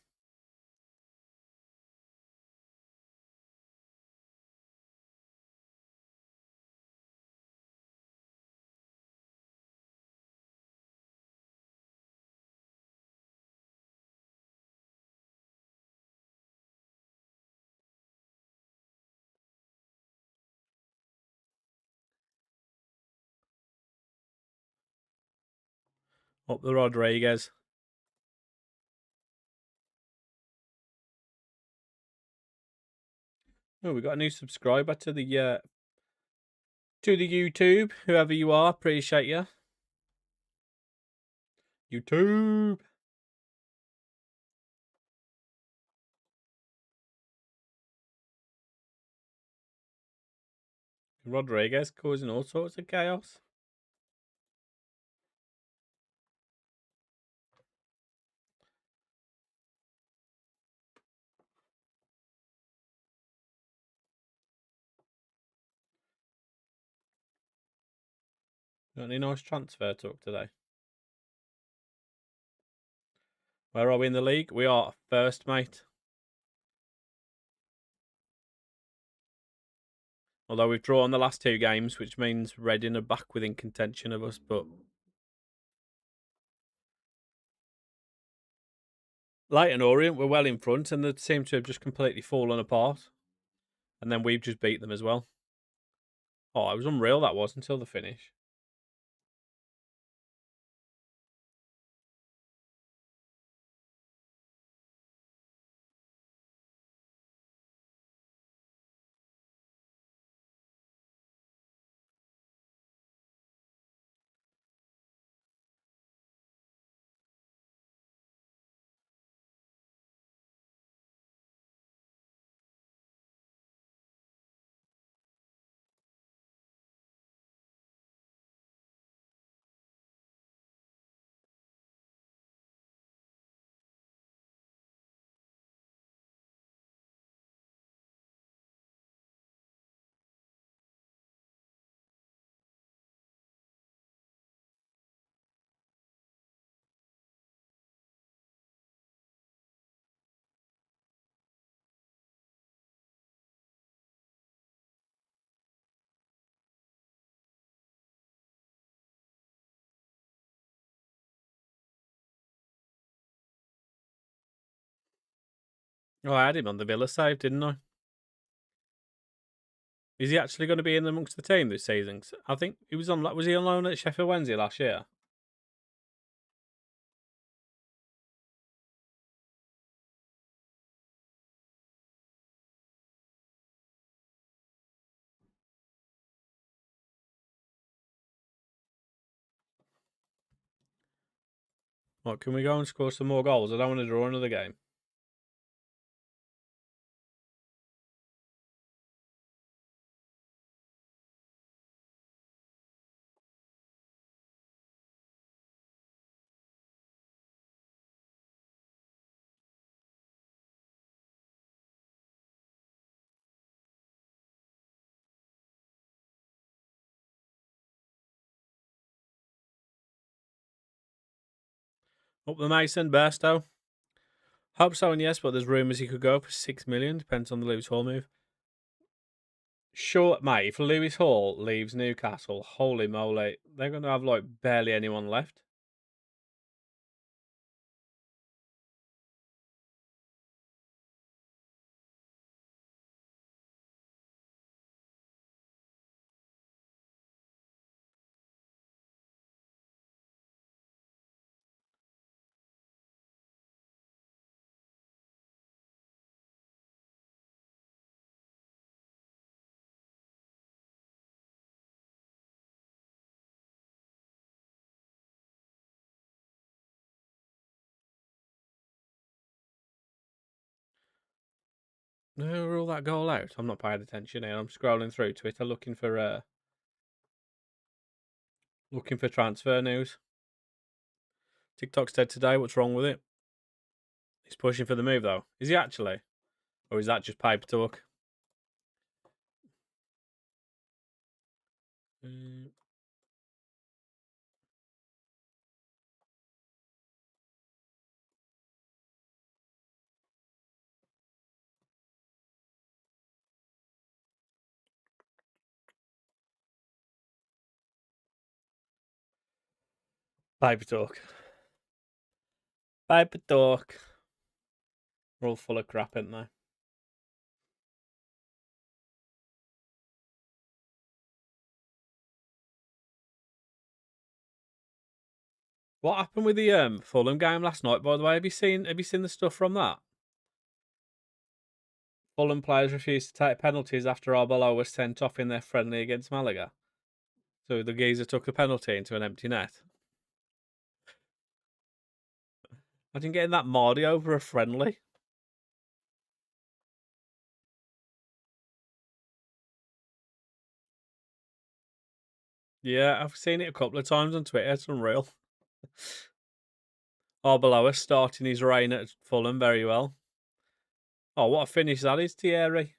Up the Rodriguez. Oh, we got a new subscriber to the YouTube. Whoever you are, appreciate you. YouTube. Rodriguez causing all sorts of chaos. Got any nice transfer talk today? Where are we in the league? We are first, mate. Although we've drawn the last 2 games, which means Reading are back within contention of us, but Leyton Orient were well in front, and they seem to have just completely fallen apart. And then we've just beat them as well. Oh, it was unreal, that was, until the finish. Oh, I had him on the Villa save, didn't I? Is he actually going to be in amongst the team this season? I think he was on. Was he on loan at Sheffield Wednesday last year? What, can we go and score some more goals? I don't want to draw another game. Up the Mason, Bairstow. Hope so, and yes, but there's rumours he could go for 6 million. Depends on the Lewis Hall move. Sure, mate. If Lewis Hall leaves Newcastle, holy moly, they're going to have like barely anyone left. No, rule that goal out. I'm not paying attention here. I'm scrolling through Twitter looking for transfer news. TikTok said today, what's wrong with it? He's pushing for the move though. Is he actually? Or is that just paper talk? Paper talk. Paper talk. We're all full of crap, aren't they? What happened with the Fulham game last night? By the way, have you seen the stuff from that? Fulham players refused to take penalties after Arbeloa was sent off in their friendly against Malaga. So the geezer took a penalty into an empty net. Imagine getting that Mardy over a friendly. Yeah, I've seen it a couple of times on Twitter. It's unreal. Arbeloa starting his reign at Fulham very well. Oh, what a finish that is, Thierry.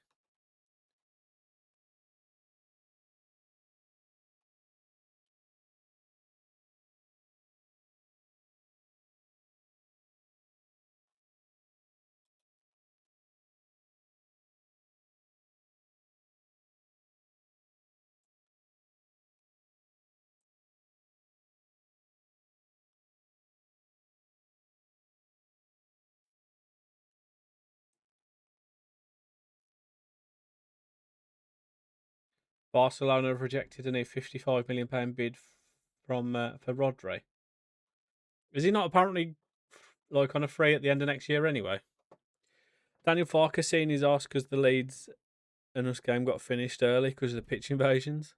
Barcelona have rejected a new £55 million bid from for Rodri. Is he not apparently like on a free at the end of next year anyway? Daniel Farker seen his ass because the Leeds and us game got finished early because of the pitch invasions.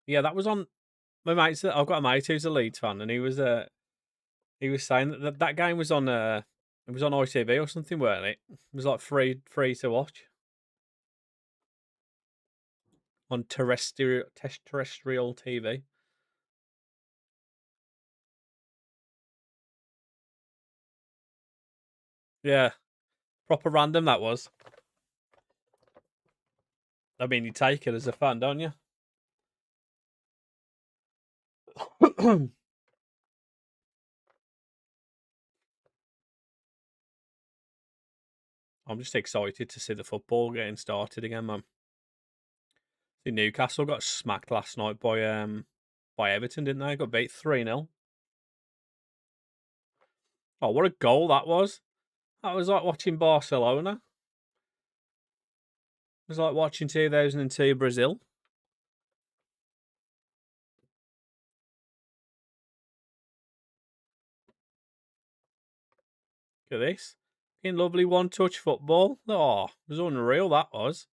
Yeah, that was on my mate's. I've got a mate who's a Leeds fan, and he was saying that game was on it was on ITV or something, weren't it? It was like free to watch on terrestrial TV. Yeah, proper random that was. I mean, you take it as a fan, don't you? I'm just excited to see the football getting started again, man. See, Newcastle got smacked last night by Everton, didn't they? Got beat 3-0. Oh, what a goal that was! That was like watching Barcelona. It was like watching 2002 Brazil. Look at this. Fucking lovely one-touch football. Oh, it was unreal, that was.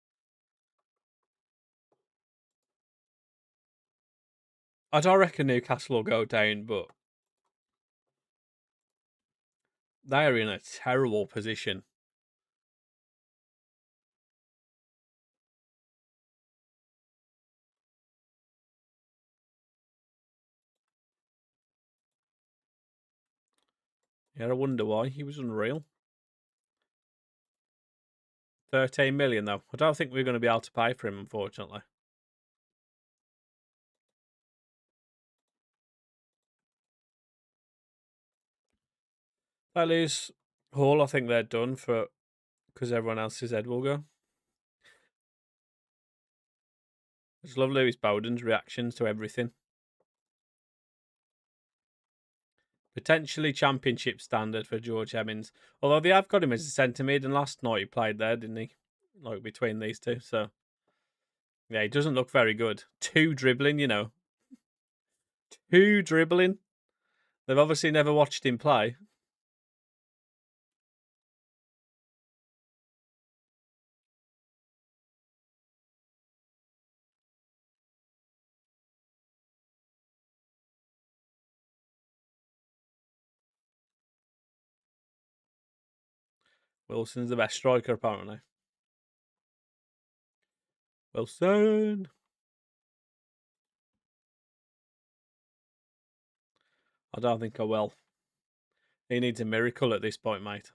I don't reckon Newcastle will go down, but they are in a terrible position. Yeah, I wonder why. He was unreal. 13 million, though. I don't think we're going to be able to pay for him, unfortunately. They lose Hall, I think they're done for because everyone else's head will go. I just love Lewis Bowden's reactions to everything. Potentially championship standard for George Hemmings. Although they have got him as a centre mid, and last night he played there, didn't he? Like between these two. So, yeah, he doesn't look very good. Two dribbling, you know. Two dribbling. They've obviously never watched him play. Wilson's the best striker, apparently. Wilson. I don't think I will. He needs a miracle at this point, mate.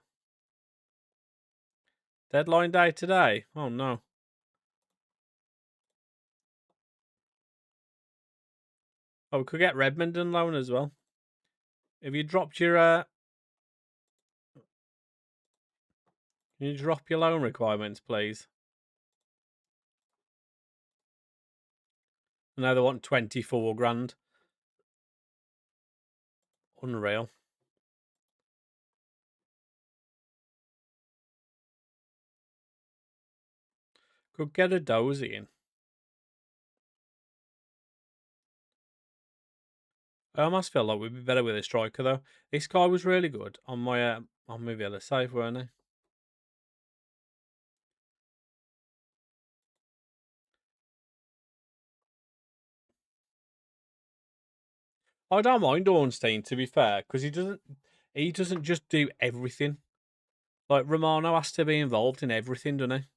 Deadline day today. Oh, no. Oh, we could get Redmond on loan as well. If you dropped your... Can you drop your loan requirements, please? Now they want 24 grand. Unreal. Could get a dozy in. I almost feel like we'd be better with a striker, though. This guy was really good on my Villa save, weren't he? I don't mind Ornstein, to be fair, because he doesn't just do everything. Like Romano has to be involved in everything, doesn't he?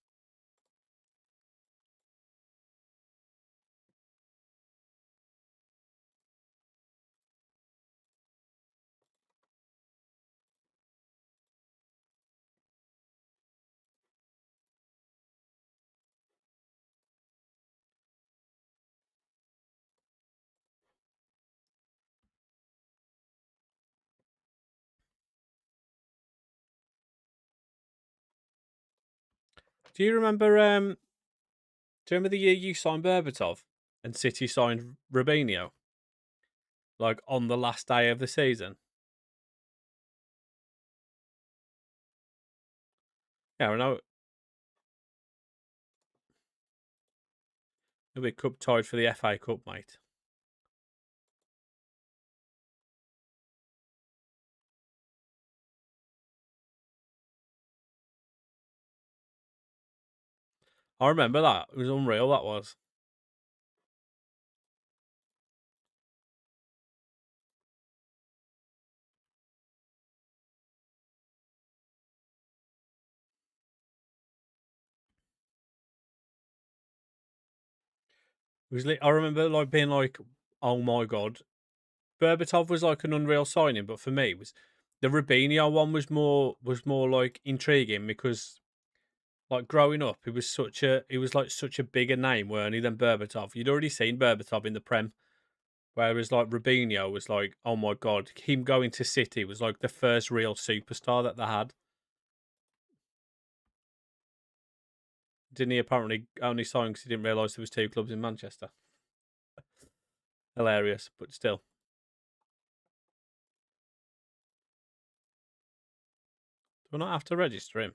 Do you remember? Do you remember the year you signed Berbatov and City signed Robinho? Like on the last day of the season. Yeah, I know. It'll be cup tied for the FA Cup, mate. I remember that. It was unreal, that was. I remember like being like, oh my god. Berbatov was like an unreal signing, but for me it was the Robinho one was more like intriguing because like growing up he was like such a bigger name, weren't he, than Berbatov. You'd already seen Berbatov in the Prem. Whereas like Robinho was like, oh my god, him going to City was like the first real superstar that they had. Didn't he apparently only sign because he didn't realise there was two clubs in Manchester? Hilarious, but still. we not have to register him?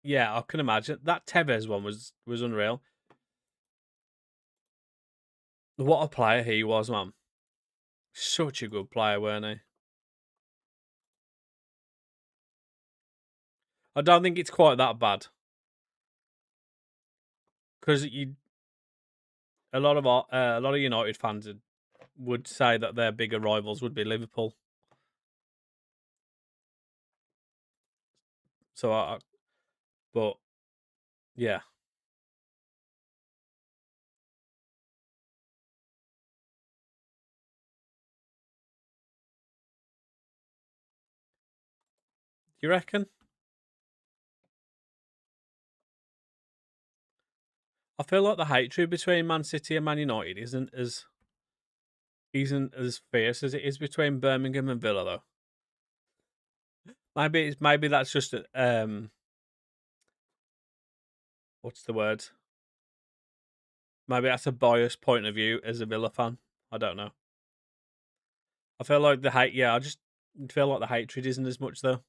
Yeah, I can imagine. That Tevez one was unreal. What a player he was, man. Such a good player, weren't he? I don't think it's quite that bad because a lot of United fans would say that their bigger rivals would be Liverpool. So, but yeah, you reckon? I feel like the hatred between Man City and Man United isn't as fierce as it is between Birmingham and Villa, though. Maybe that's just what's the word? Maybe that's a biased point of view as a Villa fan. I don't know. I feel like the hate. Yeah, I just feel like the hatred isn't as much though.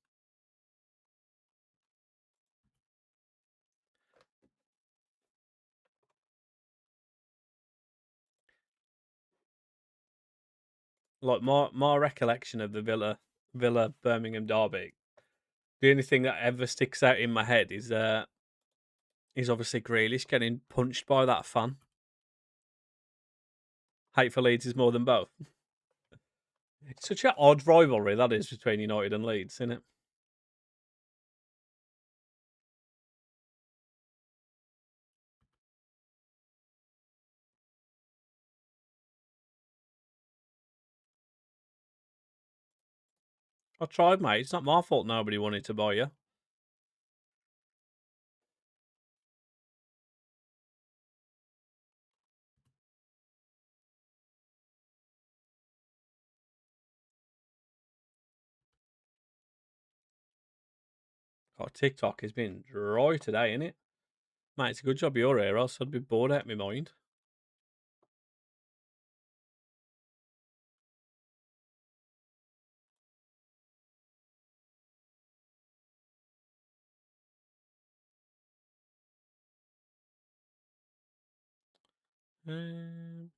Like my recollection of the Villa Birmingham derby. The only thing that ever sticks out in my head is obviously Grealish getting punched by that fan. Hate for Leeds is more than both. It's such an odd rivalry that is between United and Leeds, isn't it? I tried, mate. It's not my fault nobody wanted to buy you. Oh, TikTok has been dry today, isn't it? Mate, it's a good job you're here, else I'd be bored out of my mind. Um,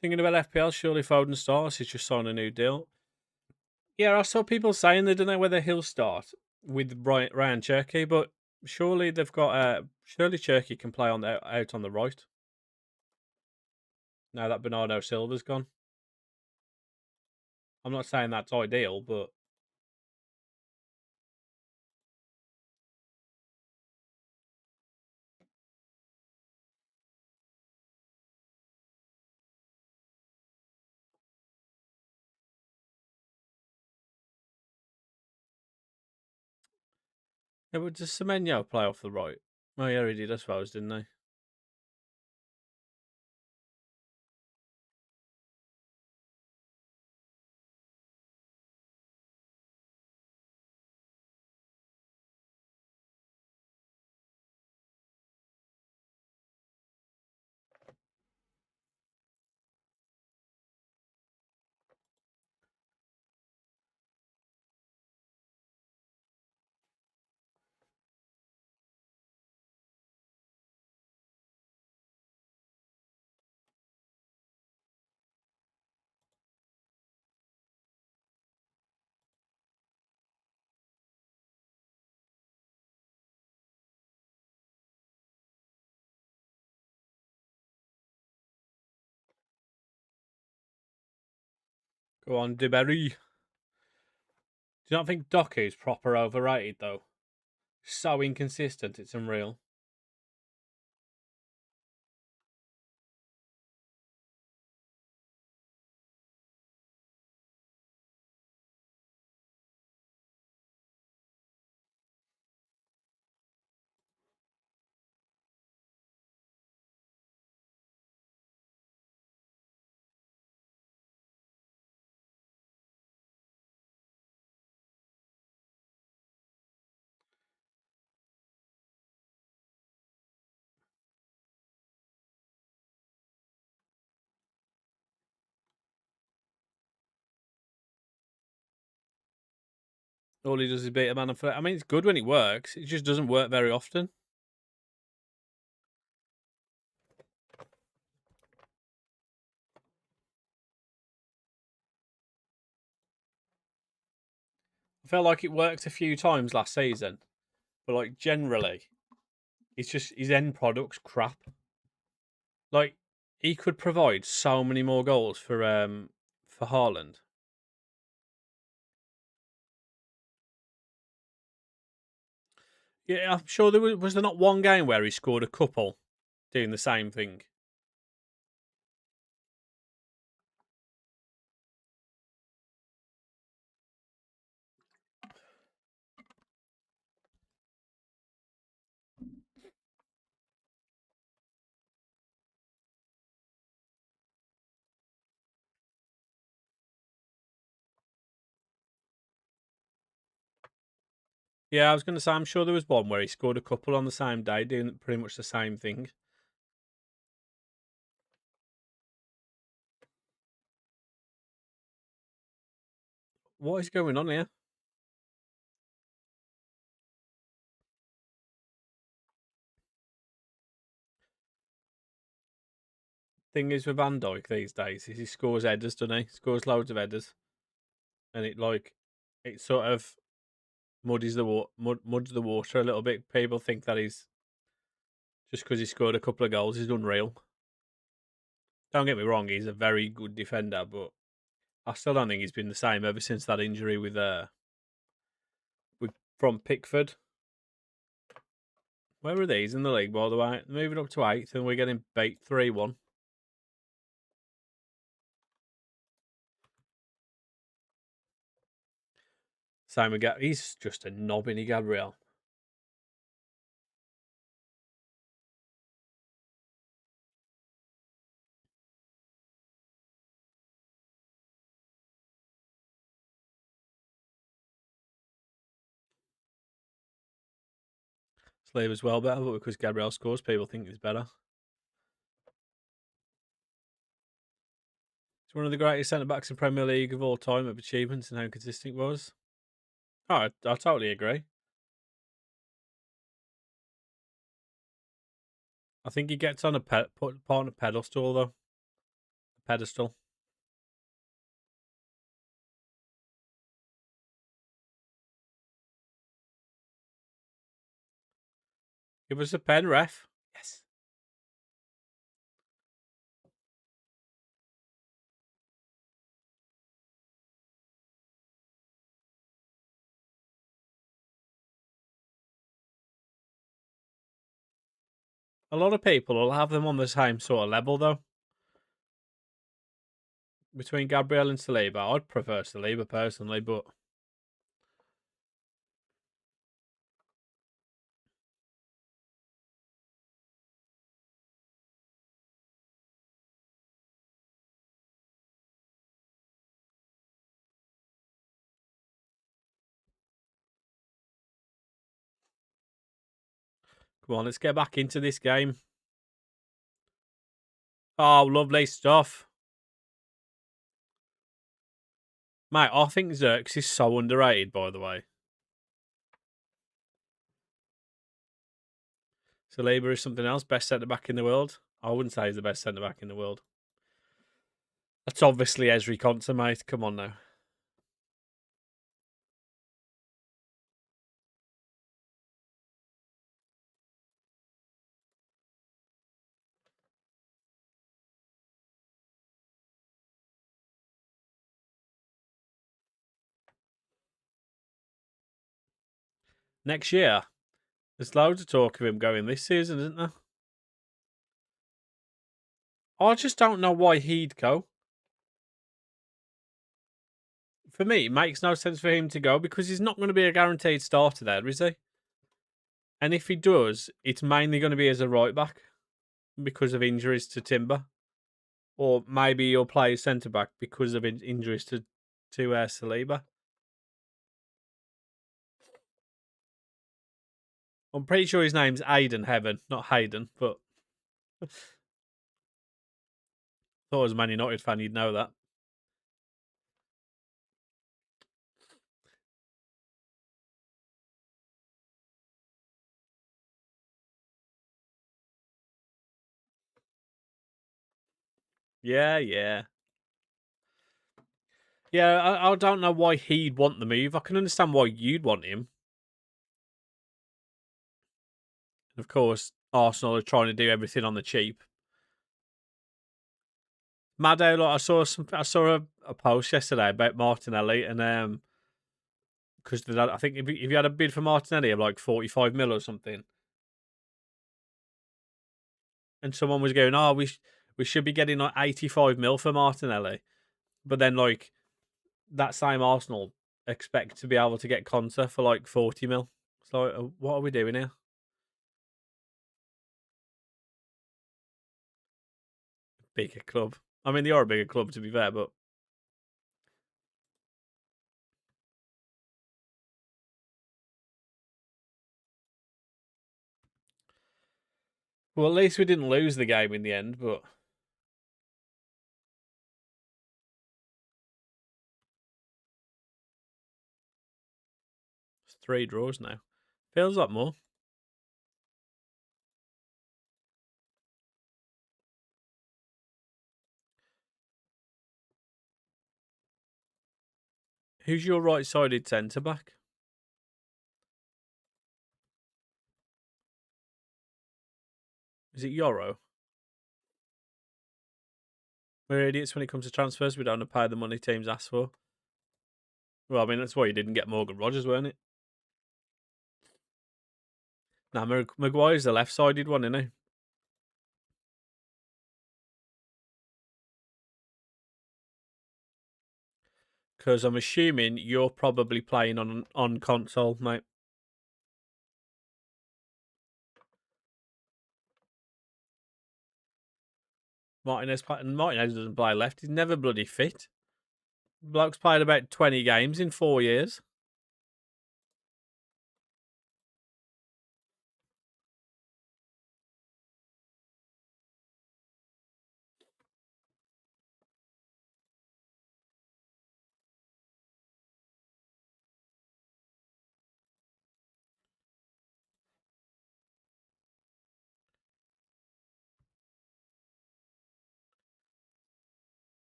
Thinking about FPL, surely Foden starts. He's just signed a new deal. Yeah, I saw people saying they don't know whether he'll start with Ryan Cherky, but surely they've got surely Cherky can play on out on the right. Now that Bernardo Silva's gone. I'm not saying that's ideal, but yeah, but does Semenyo play off the right? Oh yeah, he did, I suppose, didn't they? Go on, DeBerry. Do you not think Doku's proper overrated though? So inconsistent, it's unreal. All he does is beat a man on foot. I mean, it's good when it works. It just doesn't work very often. I felt like it worked a few times last season, but like generally, it's just his end product's crap. Like he could provide so many more goals for Haaland. Yeah, I'm sure was there not one game where he scored a couple doing the same thing. Yeah, I was going to say, I'm sure there was one where he scored a couple on the same day, doing pretty much the same thing. What is going on here? Thing is with Van Dijk these days is he scores headers, doesn't he? Scores loads of headers, and it sort of muddies muds the water a little bit. People think that he's just because he scored a couple of goals, he's unreal. Don't get me wrong, he's a very good defender, but I still don't think he's been the same ever since that injury with from Pickford. Where are these in the league, by the way? Moving up to 8th, and we're getting beat 3-1. Same with he's just a knob, isn't he, Gabriel? Slave as well better, but because Gabriel scores, people think he's better. He's one of the greatest centre backs in Premier League of all time of achievements and how consistent he was. Oh, I totally agree. I think he gets on a put on a pedestal though. A pedestal. Give us a pen, ref. Yes. A lot of people will have them on the same sort of level though. Between Gabriel and Saliba, I'd prefer Saliba personally, but come on, let's get back into this game. Oh, lovely stuff. Mate, I think Xerxes is so underrated, by the way. Saliba is something else. Best centre back in the world. I wouldn't say he's the best centre back in the world. That's obviously Ezri Konsa, mate. Come on now. Next year, there's loads of talk of him going this season, isn't there? I just don't know why he'd go. For me, it makes no sense for him to go because he's not going to be a guaranteed starter there, is he? And if he does, it's mainly going to be as a right back because of injuries to Timber. Or maybe he'll play centre back because of injuries to Saliba. I'm pretty sure his name's Aiden Heaven, not Hayden, but thought as a Man United fan you'd know that. Yeah, yeah. Yeah, I don't know why he'd want the move. I can understand why you'd want him. Of course, Arsenal are trying to do everything on the cheap. Maddo, like I saw a post yesterday about Martinelli, and because I think if you had a bid for Martinelli of like 45 mil or something, and someone was going, "Oh, we should be getting like 85 mil for Martinelli," but then like that same Arsenal expect to be able to get Conte for like 40 mil. It's like, what are we doing here? Bigger club. I mean, they are a bigger club to be fair, but well, at least we didn't lose the game in the end. But it's 3 draws now. Feels like more. Who's your right-sided centre back? Is it Yoro? We're idiots when it comes to transfers. We don't want to pay the money teams ask for. Well, I mean, that's why you didn't get Morgan Rogers, weren't it? Nah, Maguire's the left-sided one, isn't he? Because I'm assuming you're probably playing on console, mate. Martinez doesn't play left. He's never bloody fit. Bloke's played about 20 games in 4 years.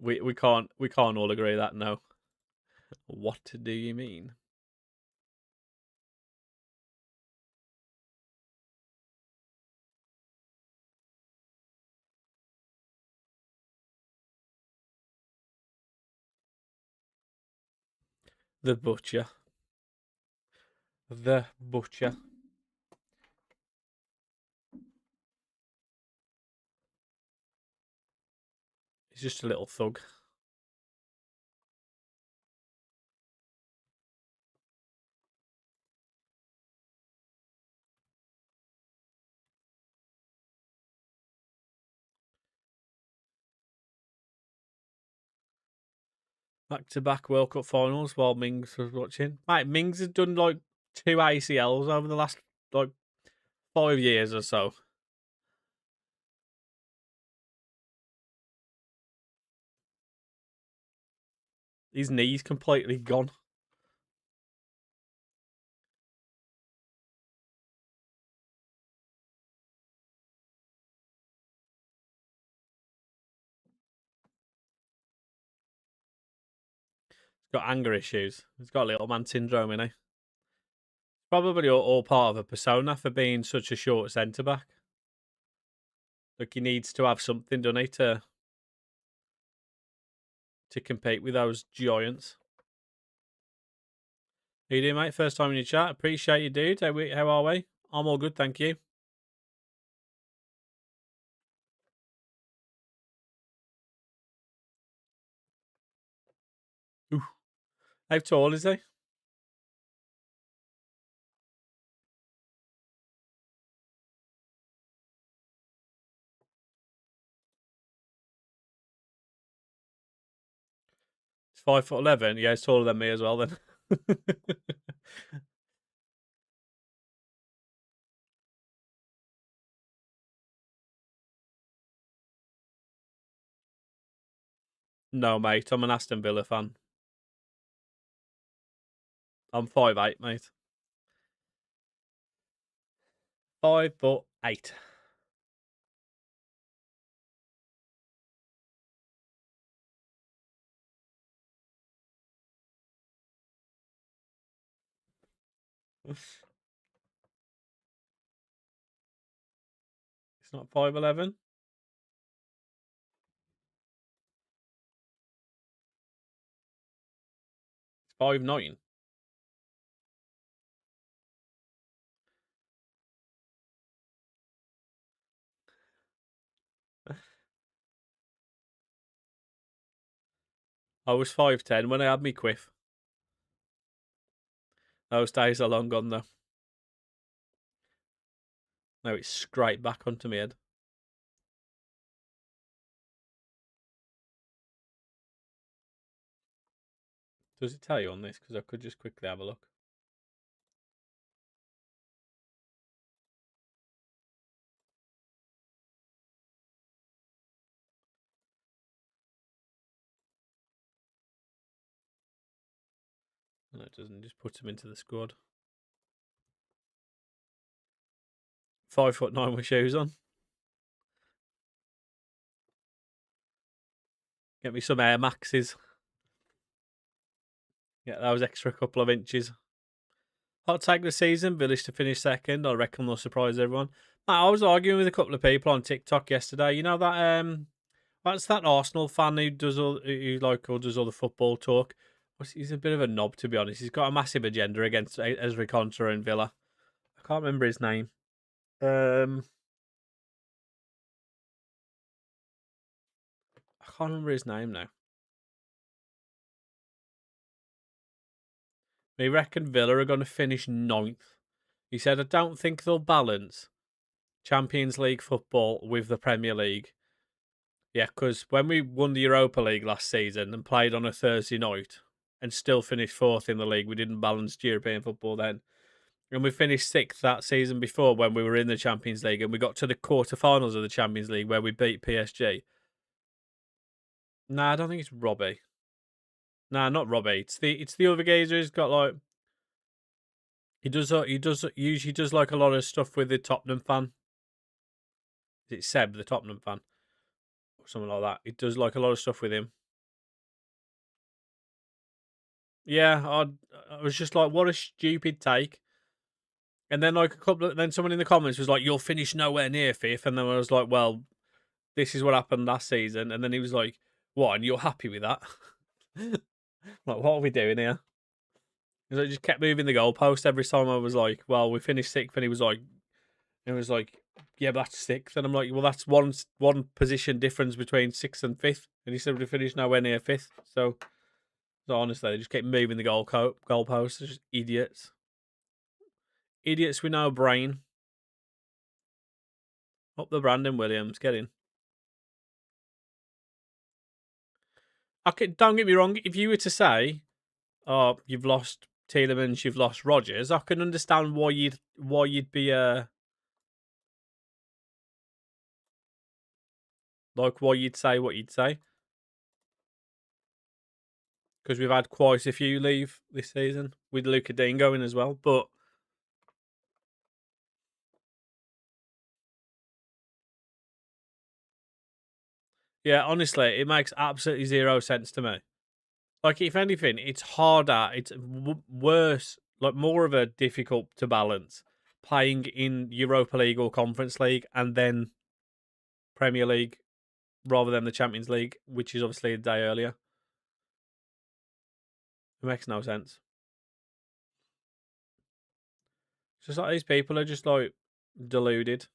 We can't all agree that no. What do you mean? The butcher. The butcher. He's just a little thug. Back-to-back World Cup finals while Mings was watching. Mate, Mings has done like 2 ACLs over the last like 5 years or so. His knee's completely gone. He's got anger issues. He's got little man syndrome, innit? Probably all part of a persona for being such a short centre back. Like he needs to have something, doesn't he, to compete with those giants. How you doing, mate? First time in your chat. Appreciate you, dude. How are we? I'm all good, thank you. Ooh. How tall is he? He's 5'11". Yeah, he's taller than me as well. Then. No, mate. I'm an Aston Villa fan. I'm 5'8", mate. 5'8". It's not 5'11". It's 5'9". I was 5'10" when I had me quiff. Those days are long gone though. Now it's straight back onto my head. Does it tell you on this? Because I could just quickly have a look. No, it doesn't. Just puts him into the squad. 5'9" with shoes on. Get me some Air Maxes. Yeah, that was extra couple of inches. Hot take the season, Village to finish second. I reckon they'll surprise everyone. I was arguing with a couple of people on TikTok yesterday. You know that that's that Arsenal fan who does all the football talk. He's a bit of a knob, to be honest. He's got a massive agenda against Ezri Konsa and Villa. I can't remember his name. I can't remember his name now. He reckon Villa are going to finish 9th. He said, I don't think they'll balance Champions League football with the Premier League. Yeah, because when we won the Europa League last season and played on a Thursday night and still finished 4th in the league, we didn't balance European football then. And we finished 6th that season before when we were in the Champions League and we got to the quarterfinals of the Champions League where we beat PSG. Nah, I don't think it's Robbie. Nah, not Robbie. It's the other geezer who's got like he usually does like a lot of stuff with the Tottenham fan. Is it Seb, the Tottenham fan? Or something like that. He does like a lot of stuff with him. Yeah, I was just like, what a stupid take. And then like then someone in the comments was like, you'll finish nowhere near 5th. And then I was like, well, this is what happened last season. And then he was like, what? And you're happy with that? Like, what are we doing here? Because I just kept moving the goalpost every time I was like, well, we finished 6th. And he was like, yeah, but that's 6th. And I'm like, well, that's one position difference between 6th and 5th. And he said we finished nowhere near 5th. So honestly, they just kept moving the goalposts. They're just idiots. Idiots with no brain. Up the Brandon Williams. Get in. Don't get me wrong. If you were to say, oh, you've lost Tielemans, you've lost Rodgers, I can understand why you'd be like why you'd say what you'd say. Because we've had quite a few leave this season with Luca Dean going as well. But yeah, honestly, it makes absolutely zero sense to me. Like, if anything, it's harder, it's worse, like more of a difficult to balance playing in Europa League or Conference League and then Premier League rather than the Champions League, which is obviously a day earlier. It makes no sense. It's just like these people are just like deluded.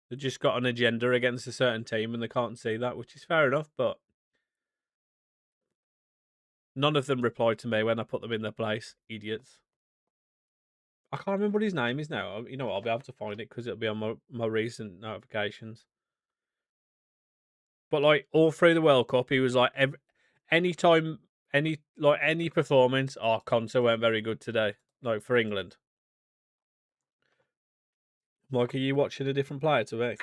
They've just got an agenda against a certain team and they can't see that, which is fair enough, but none of them replied to me when I put them in their place. Idiots. I can't remember what his name is now. You know what? I'll be able to find it because it'll be on my recent notifications. But like all through the World Cup, he was like any performance. Oh, Conte weren't very good today. Like for England. Like, are you watching a different player today?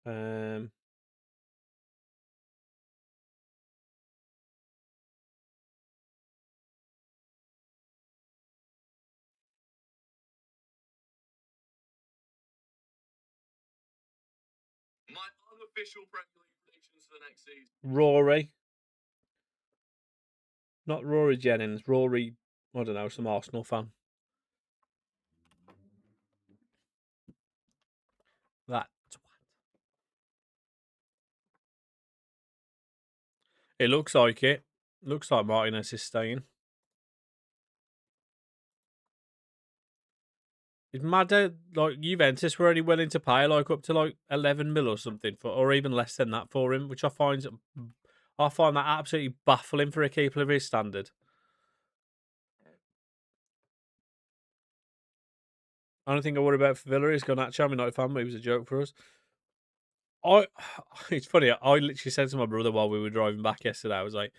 Um, my unofficial Premier League predictions for the next season. Rory. Not Rory Jennings. Rory, I don't know, some Arsenal fan. That. It looks like it. Looks like Martinez is staying. It's mad that like Juventus were only willing to pay like up to like 11 mil or something for, or even less than that for him, which I find that absolutely baffling for a keeper of his standard. I don't think I worry about for Villa. He's gone actually. I'm a United fan, but he was a joke for us. It's funny. I literally said to my brother while we were driving back yesterday, I was like,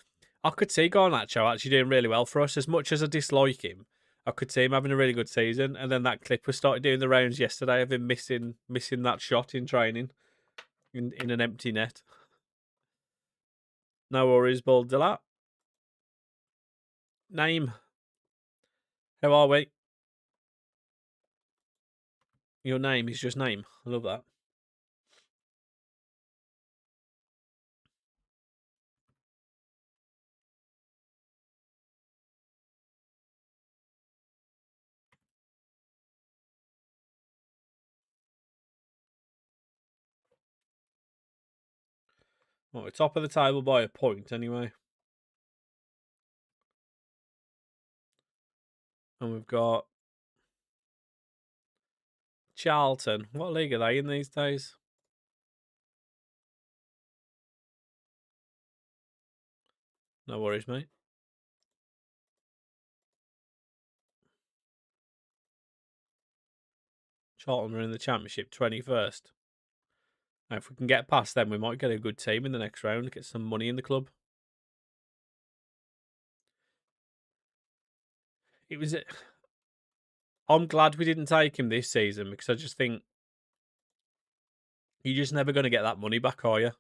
I could see Garnacho actually doing really well for us. As much as I dislike him, I could see him having a really good season. And then that clip was started doing the rounds yesterday of him missing that shot in training in an empty net. No worries, Baldilat. Name. How are we? Your name is just name. I love that. Well, we're top of the table by a point anyway. And we've got Charlton. What league are they in these days? No worries, mate. Charlton are in the Championship 21st. Now, if we can get past them, we might get a good team in the next round, get some money in the club. It was. I'm glad we didn't take him this season because I just think you're just never going to get that money back, are you?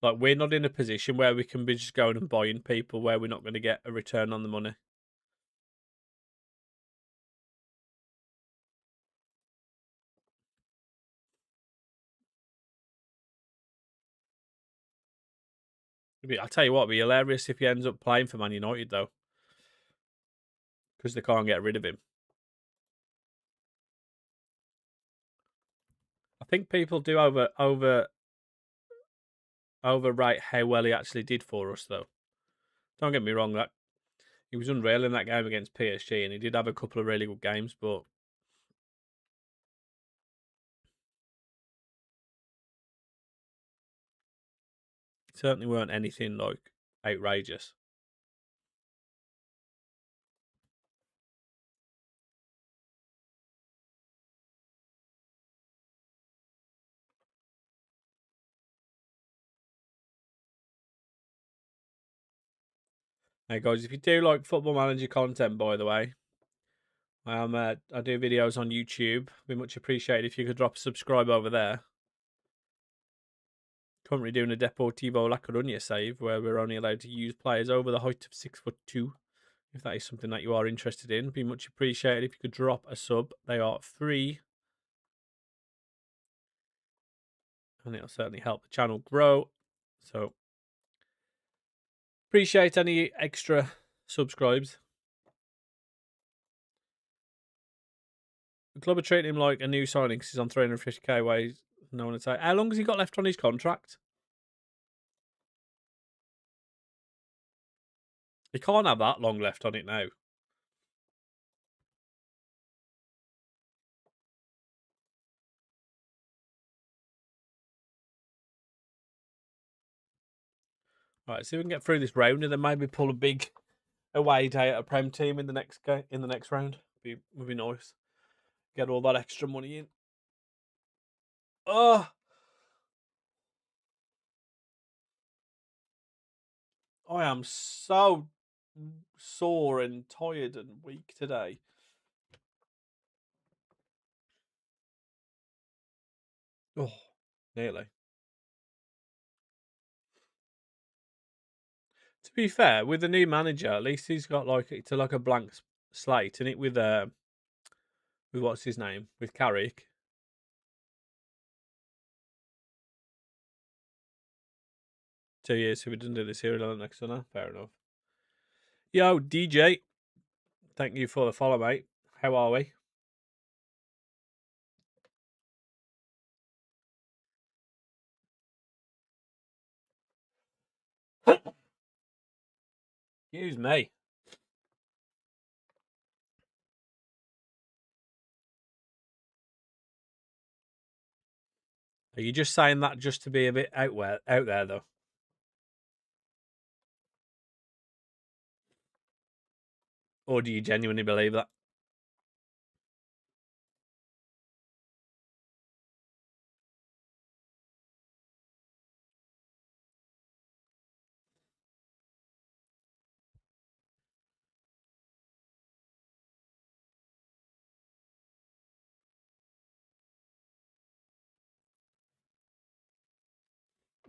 Like, we're not in a position where we can be just going and buying people where we're not going to get a return on the money. I'll tell you what, it'd be hilarious if he ends up playing for Man United, though, because they can't get rid of him. I think people do overrate how well he actually did for us, though. Don't get me wrong, that he was unreal in that game against PSG, and he did have a couple of really good games, but certainly weren't anything like outrageous. Hey guys, if you do like Football Manager content, by the way, I do videos on YouTube. It'd be much appreciated if you could drop a subscribe over there. Currently doing a Deportivo La Coruña save where we're only allowed to use players over the height of 6'2". If that is something that you are interested in, it'd be much appreciated if you could drop a sub. They are free, and it'll certainly help the channel grow. So appreciate any extra subscribes. The club are treating him like a new signing because he's on 350k ways. No one to say. How long has he got left on his contract? He can't have that long left on it now. All right, see if we can get through this round and then maybe pull a big away day at a Prem team in the next round. Would be nice. Get all that extra money in. Oh, I am so sore and tired and weak today. Oh, nearly. To be fair, with the new manager, at least he's got like it's like a blank slate, and it with what's his name, with Carrick. 2 years, so we didn't do this here next summer. Fair enough. Yo, DJ. Thank you for the follow, mate. How are we? Excuse me. Are you just saying that just to be a bit out there, though? Or do you genuinely believe that?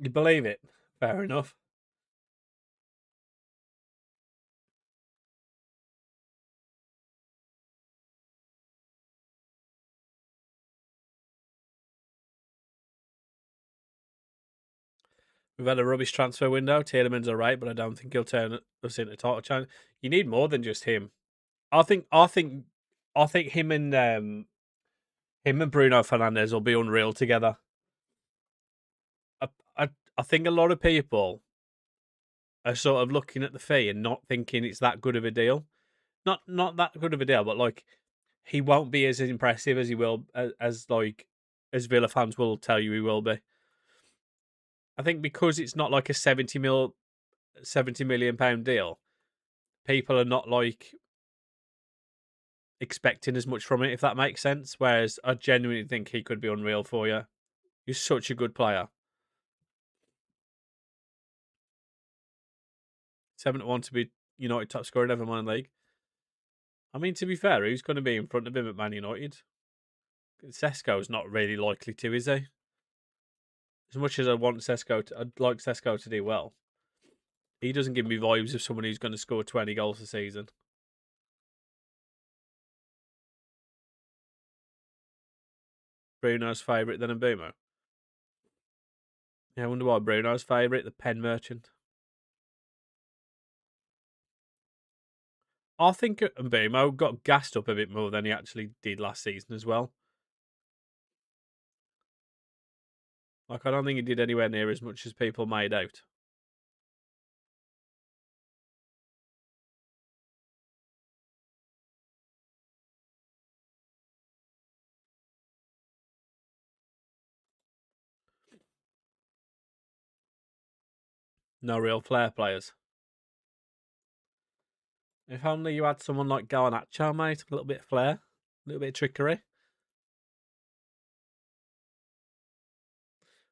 You believe it? Fair enough. We've had a rubbish transfer window. Tielemans are right, but I don't think he'll turn us into title challenge. You need more than just him. I think him and Bruno Fernandes will be unreal together. I think a lot of people are sort of looking at the fee and not thinking it's that good of a deal. Not that good of a deal, but like he won't be as impressive as he will as Villa fans will tell you he will be. I think because it's not like a 70 million pound deal, people are not like expecting as much from it, if that makes sense. Whereas I genuinely think he could be unreal for you. He's such a good player. 7-1 to be United top scorer in Everman League. I mean, to be fair, who's going to be in front of him at Man United? Sesko's not really likely to, is he? As much as I'd like Sesko to do well, he doesn't give me vibes of someone who's going to score 20 goals a season. Bruno's favourite than Mbumo. Yeah, I wonder why Bruno's favourite, the pen merchant. I think Mbumo got gassed up a bit more than he actually did last season as well. Like, I don't think he did anywhere near as much as people made out. No real flair players. If only you had someone like Garnacho, mate. A little bit of flair, a little bit of trickery.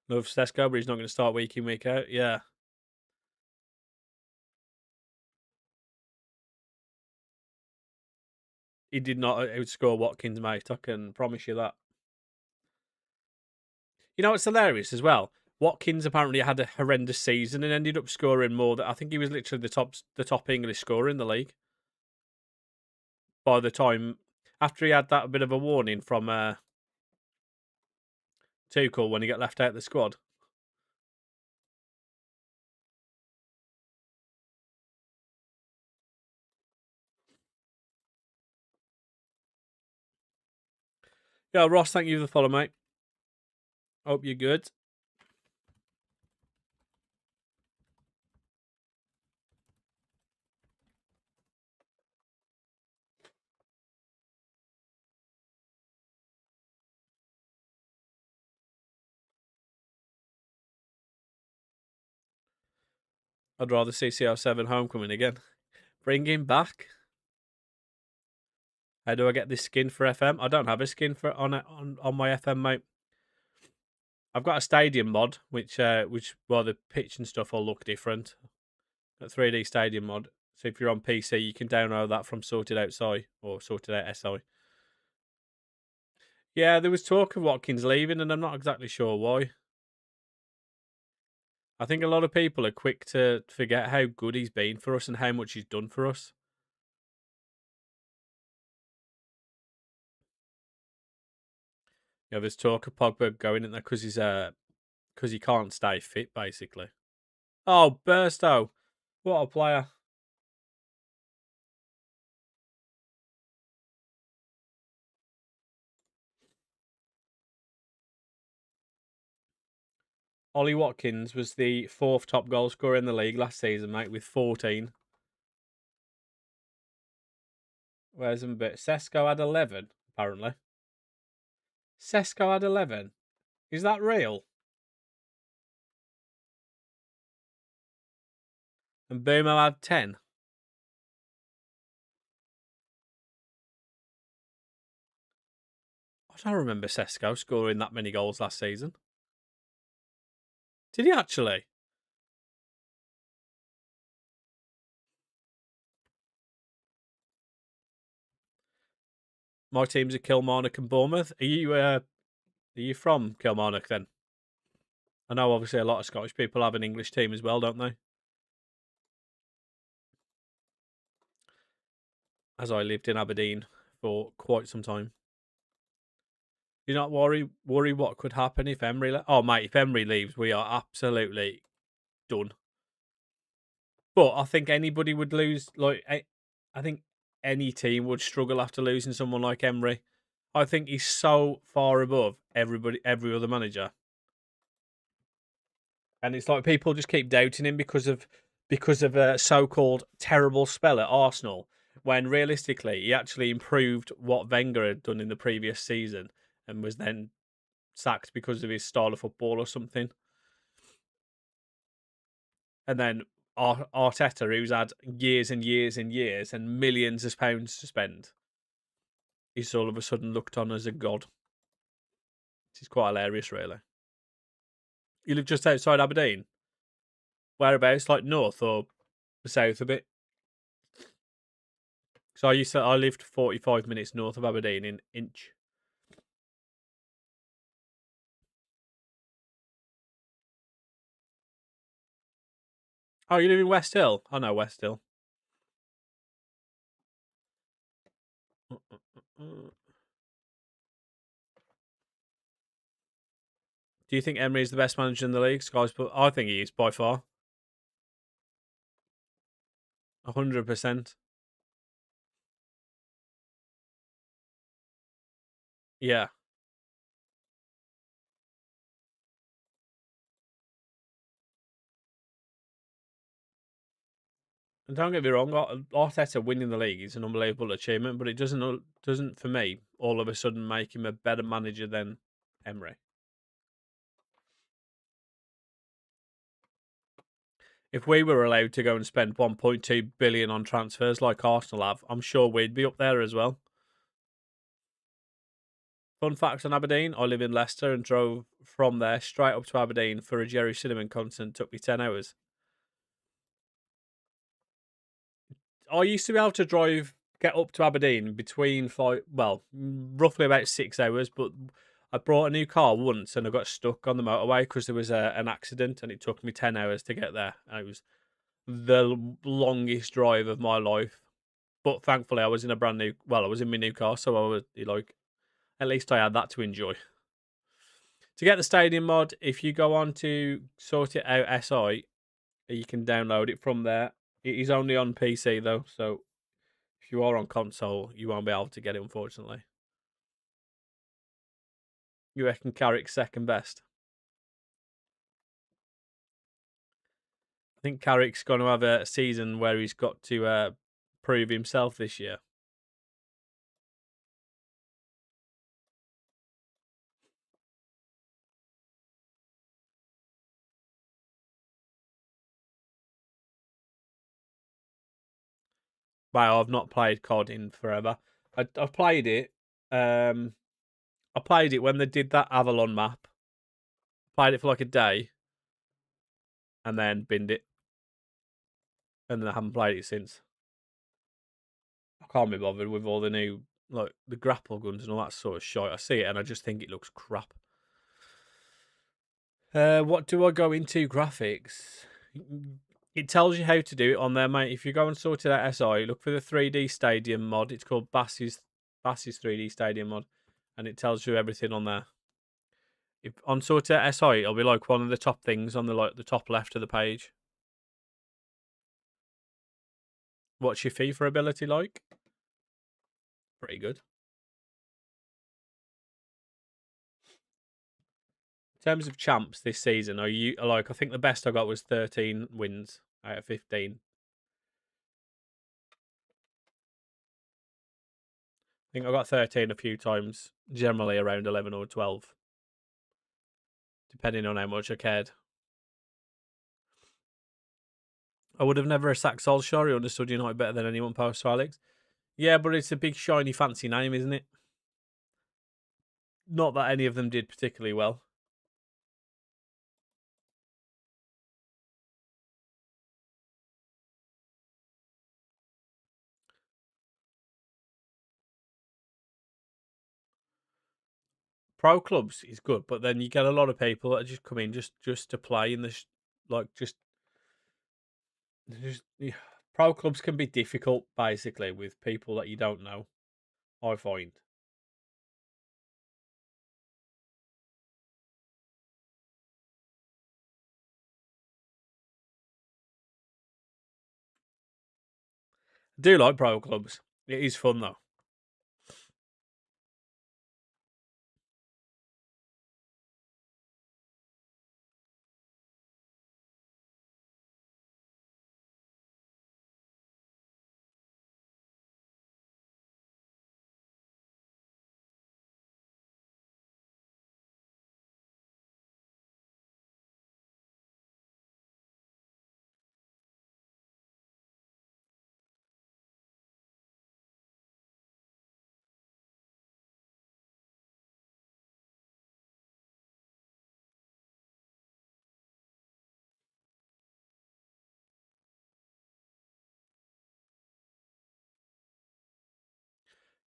Love Sesko, but he's not going to start week in, week out. Yeah. He did not outscore Watkins, mate. I can promise you that. You know, it's hilarious as well. Watkins apparently had a horrendous season and ended up scoring more. I think he was literally the top English scorer in the league. By the time after he had that bit of a warning from Tuchel when he got left out of the squad. Yeah, Ross, thank you for the follow, mate. Hope you're good. I'd rather see CR7 Homecoming again. Bring him back. How do I get this skin for FM? I don't have a skin for on my FM, mate. I've got a stadium mod, which the pitch and stuff all look different. A 3D stadium mod. So if you're on PC, you can download that from Sorted Out SI or Sorted Out SI. Yeah, there was talk of Watkins leaving, and I'm not exactly sure why. I think a lot of people are quick to forget how good he's been for us and how much he's done for us. Yeah, there's talk of Pogba going in there because he can't stay fit, basically. Oh, Burstow. What a player. Ollie Watkins was the 4th top goal scorer in the league last season, mate, with 14. Where's him? But Sesko had 11, apparently. Sesko had 11. Is that real? And Boomo had 10. I don't remember Sesko scoring that many goals last season. Did he actually? My teams are Kilmarnock and Bournemouth. Are you from Kilmarnock then? I know obviously a lot of Scottish people have an English team as well, don't they? As I lived in Aberdeen for quite some time. Do you not worry what could happen if Emery Oh mate, if Emery leaves, we are absolutely done. But I think anybody would lose. Like I think any team would struggle after losing someone like Emery. I think he's so far above every other manager, and it's like people just keep doubting him because of a so-called terrible spell at Arsenal. When realistically, he actually improved what Wenger had done in the previous season, and was then sacked because of his style of football or something. And then Arteta, who's had years and years and years and millions of pounds to spend, he's all of a sudden looked on as a god. It's quite hilarious, really. You live just outside Aberdeen? Whereabouts? Like north or south a bit? So I lived 45 minutes north of Aberdeen in Inch. Oh, you live in West Hill? I know West Hill. Do you think Emery is the best manager in the league? I think he is by far. 100%. Yeah. And don't get me wrong, Arteta winning the league is an unbelievable achievement, but it doesn't for me all of a sudden make him a better manager than Emery. If we were allowed to go and spend 1.2 billion on transfers like Arsenal have, I'm sure we'd be up there as well. Fun fact on Aberdeen: I live in Leicester and drove from there straight up to Aberdeen for a Jerry Cinnamon concert. It took me 10 hours. I used to be able to get up to Aberdeen between roughly about 6 hours, but I brought a new car once and I got stuck on the motorway because there was an accident and it took me 10 hours to get there. And it was the longest drive of my life. But thankfully, I was in I was in my new car, so I was at least I had that to enjoy. To get the stadium mod, if you go on to Sort It Out SI, you can download it from there. It is only on PC though, so if you are on console, you won't be able to get it, unfortunately. You reckon Carrick's second best? I think Carrick's going to have a season where he's got to prove himself this year. Wow, I've not played COD in forever. I've played it. I played it when they did that Avalon map. Played it for like a day, and then binned it, and then I haven't played it since. I can't be bothered with all the new the grapple guns and all that sort of shit. I see it and I just think it looks crap. What do I go into? Graphics. It tells you how to do it on there, mate. If you go and sort it out SI, look for the 3D Stadium mod. It's called Bass's 3D Stadium mod, and it tells you everything on there. If on sort it out SI, it'll be like one of the top things on the top left of the page. What's your FIFA ability like? Pretty good. In terms of champs this season, are you like? I think the best I got was 13 wins out of 15. I think I got 13 a few times, generally around 11 or 12, depending on how much I cared. I would have never sacked Solskjaer. He understood United better than anyone post Alex. Yeah, but it's a big, shiny, fancy name, isn't it? Not that any of them did particularly well. Pro clubs is good, but then you get a lot of people that just come in just to play in the yeah. Pro clubs can be difficult basically with people that you don't know. I find. I do like pro clubs. It is fun though.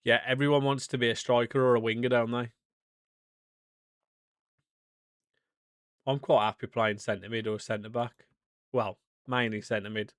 Yeah, everyone wants to be a striker or a winger, don't they? I'm quite happy playing centre mid or centre back. Well, mainly centre mid.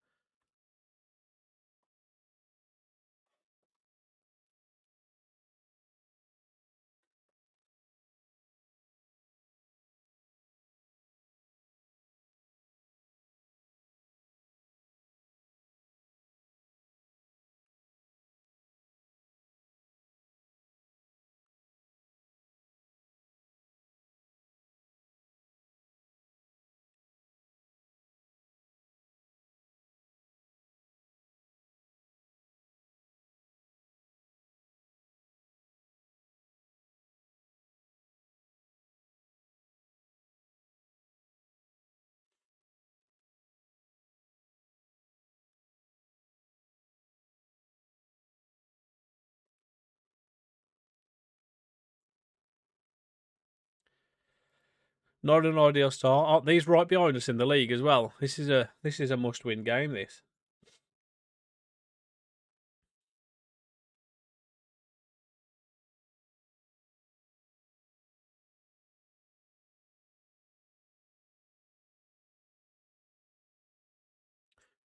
Not an ideal start. Oh, these right behind us in the league as well. This is a must-win game. This.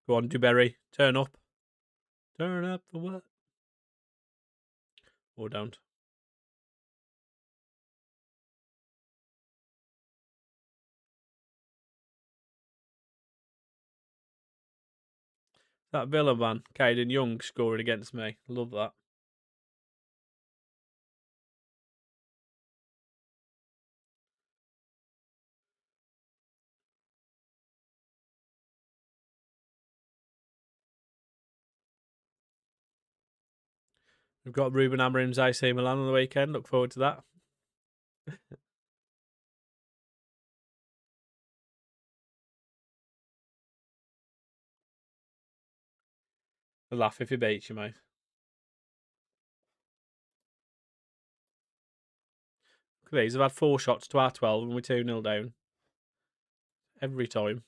Go on, Duberry. Turn up. Turn up for what? Or don't. That Villa man, Caden Young, scoring against me. Love that. We've got Ruben Amorim's AC Milan on the weekend. Look forward to that. A laugh if he beats you, mate. Look at these. I've had 4 shots to our 12 and we're 2-0 down. Every time.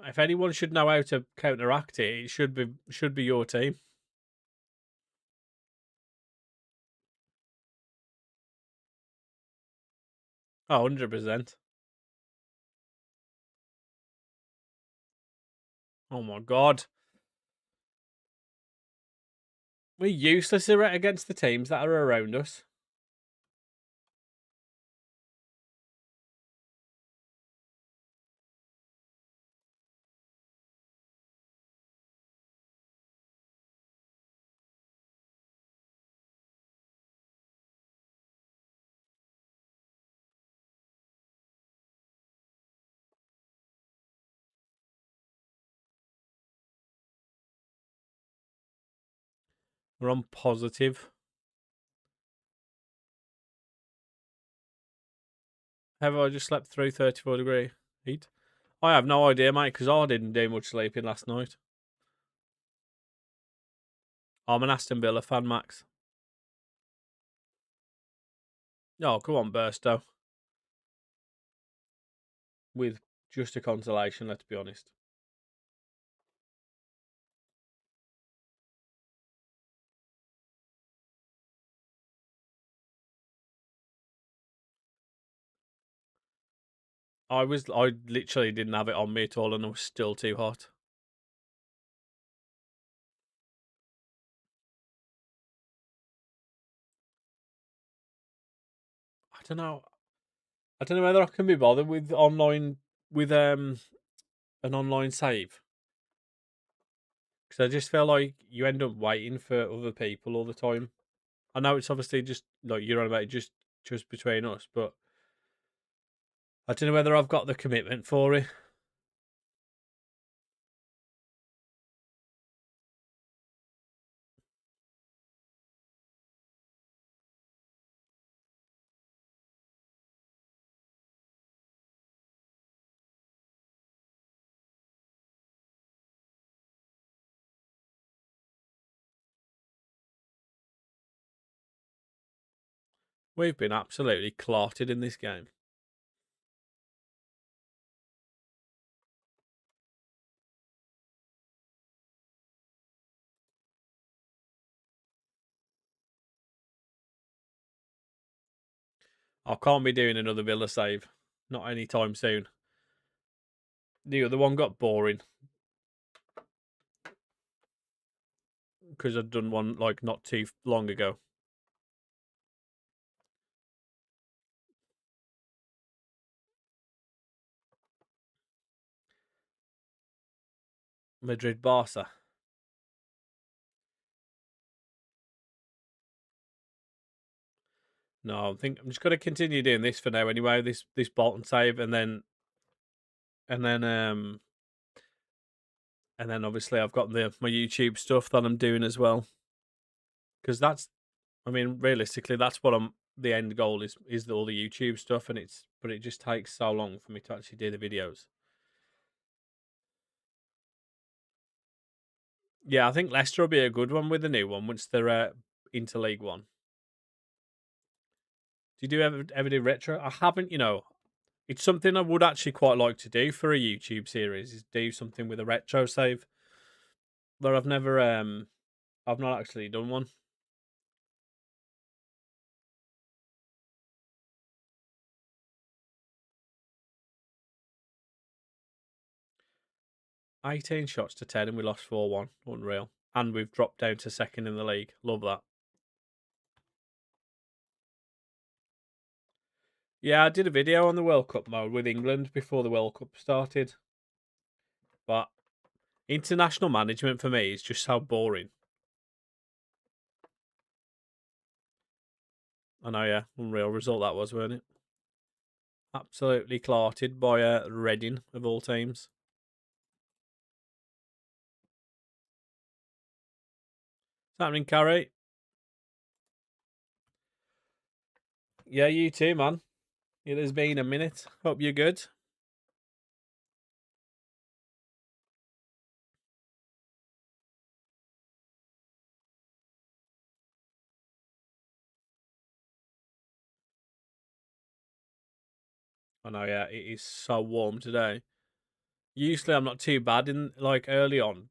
If anyone should know how to counteract it, it should be your team. Oh, 100%. Oh my god. We're useless against the teams that are around us. We're on positive. Have I just slept through 34-degree heat? I have no idea, mate, because I didn't do much sleeping last night. I'm an Aston Villa fan, Max. Oh, come on, Burstow. With just a consolation, let's be honest. I literally didn't have it on me at all, and it was still too hot. I don't know. I don't know whether I can be bothered with an online save, because I just feel like you end up waiting for other people all the time. I know it's obviously just like you're on about it just between us, but I don't know whether I've got the commitment for it. We've been absolutely clotted in this game. I can't be doing another Villa save. Not anytime soon. The other one got boring because I'd done one like not too long ago. Madrid Barca. No, I think I'm just going to continue doing this for now anyway. This Bolton save, and then um and then obviously I've got my YouTube stuff that I'm doing as well, because I mean realistically that's what the end goal is all the YouTube stuff, and but it just takes so long for me to actually do the videos. Yeah, I think Leicester will be a good one with the new one once they're into League One. Do you ever do retro? I haven't, It's something I would actually quite like to do for a YouTube series, is do something with a retro save. But I've not actually done one. $18 shots to 10 and we lost 4-1. Unreal. And we've dropped down to second in the league. Love that. Yeah, I did a video on the World Cup mode with England before the World Cup started. But international management for me is just so boring. I know, yeah. Unreal result that was, weren't it? Absolutely clarted by Reading, of all teams. What's happening, Carrie? Yeah, you too, man. It has been a minute. Hope you're good. I know, yeah, it is so warm today. Usually I'm not too bad in like early on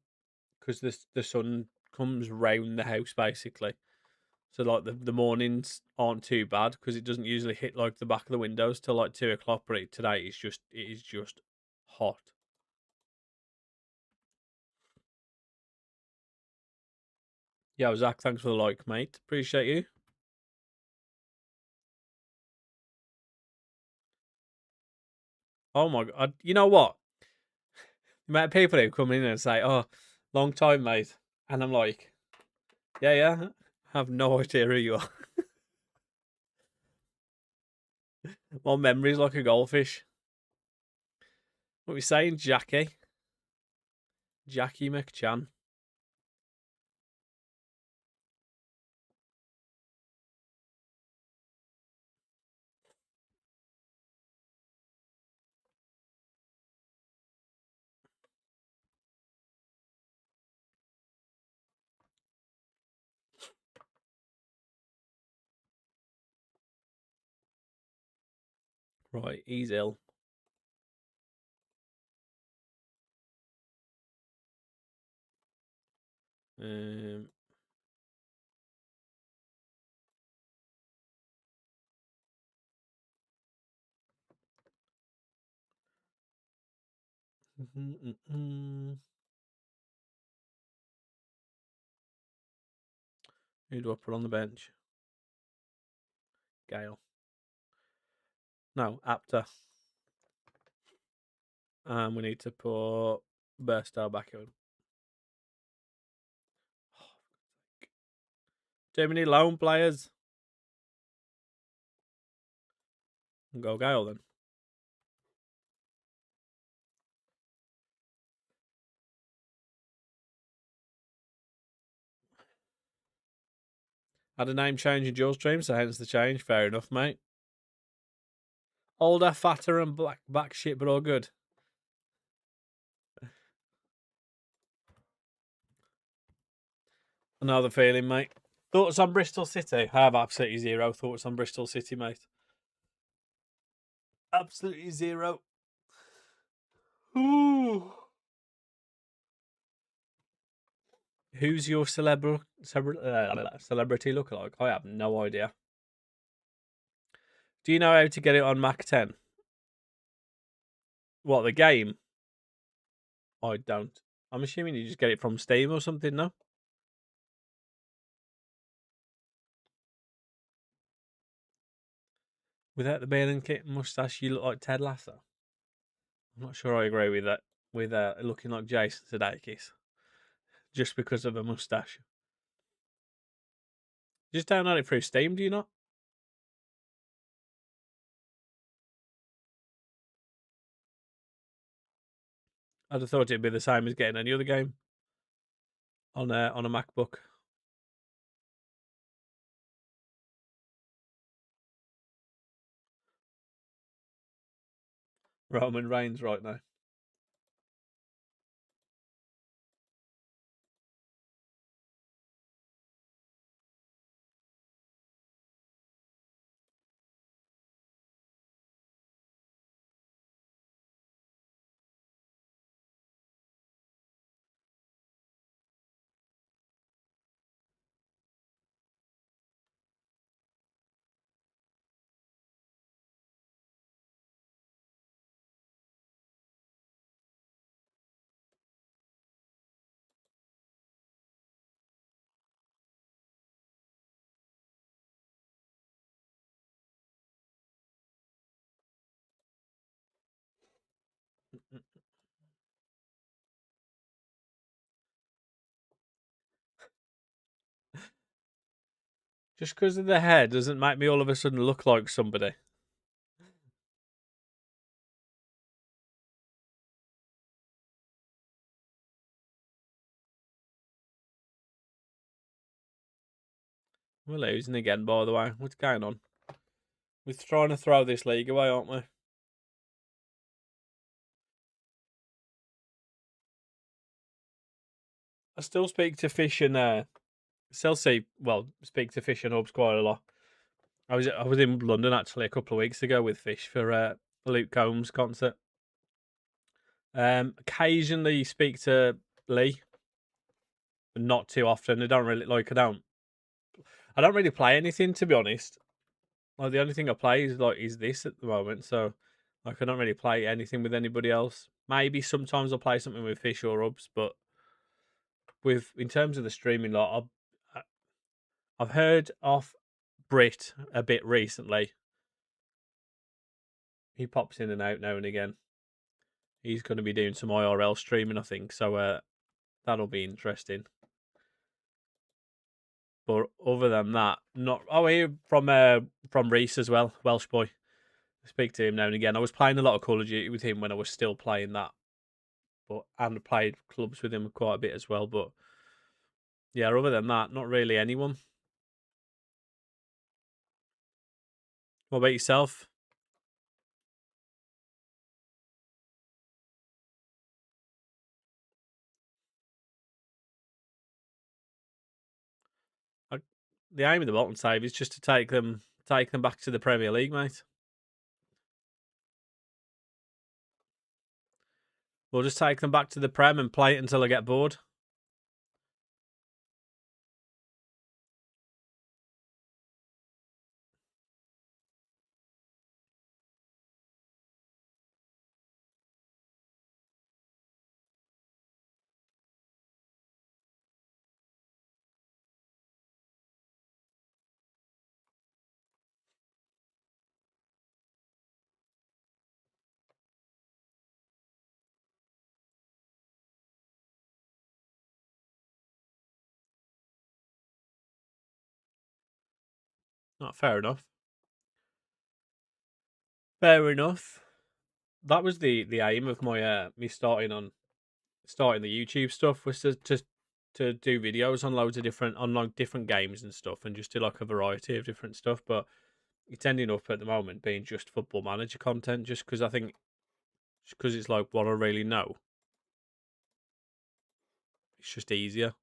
because the sun comes round the house basically. So like the mornings aren't too bad because it doesn't usually hit like the back of the windows till like 2 o'clock. But today it is just hot. Yeah, Zach, thanks for the like, mate. Appreciate you. Oh my god, you know what? The amount of people who come in and say, "Oh, long time, mate," and I'm like, "Yeah, yeah." I have no idea who you are. My memory's like a goldfish. What are we saying, Jackie? Jackie McChan. Right, he's ill. Um, Who do I put on the bench? Gale. No, Apter. We need to put Burstow back in. Too many lone players. Go Gale then. Had a name change in your stream, so hence the change. Fair enough, mate. Older, fatter, and back shit, but all good. Another feeling, mate. Thoughts on Bristol City? I have absolutely zero thoughts on Bristol City, mate. Absolutely zero. Ooh. Who's your celebrity lookalike? I have no idea. Do you know how to get it on Mac 10? What, the game? I don't. I'm assuming you just get it from Steam or something, no? Without the beard and kit mustache, you look like Ted Lasso. I'm not sure I agree with that. With looking like Jason Sudeikis, just because of a mustache. Just download it through Steam, do you not? I'd have thought it'd be the same as getting any other game on a MacBook. Roman Reigns right now. Just because of the hair doesn't make me all of a sudden look like somebody. We're losing again, by the way. What's going on? We're trying to throw this league away, aren't we? I still speak to Fish and speak to Fish and Hubs quite a lot. I was in London actually a couple of weeks ago with Fish for Luke Combs' concert. Occasionally speak to Lee, but not too often. I don't really play anything, to be honest. Like the only thing I play is this at the moment, so like I don't really play anything with anybody else. Maybe sometimes I'll play something with Fish or Hubs, but in terms of the streaming lot, I've heard off Brit a bit recently. He pops in and out now and again. He's going to be doing some IRL streaming, I think, so that'll be interesting. But other than that, not. Oh, here from Reese as well, Welsh boy. I speak to him now and again. I was playing a lot of Call of Duty with him when I was still playing that, and played clubs with him quite a bit as well. But yeah, other than that, not really anyone. What about yourself? The aim of the Bolton save is just to take them back to the Premier League, mate. We'll just take them back to the Prem and play it until I get bored. Not fair enough. Fair enough. That was the aim of my me starting the YouTube stuff, was to do videos on loads of different games and stuff, and just do like a variety of different stuff. But it's ending up at the moment being just Football Manager content, just because I think, because it's like what I really know. It's just easier.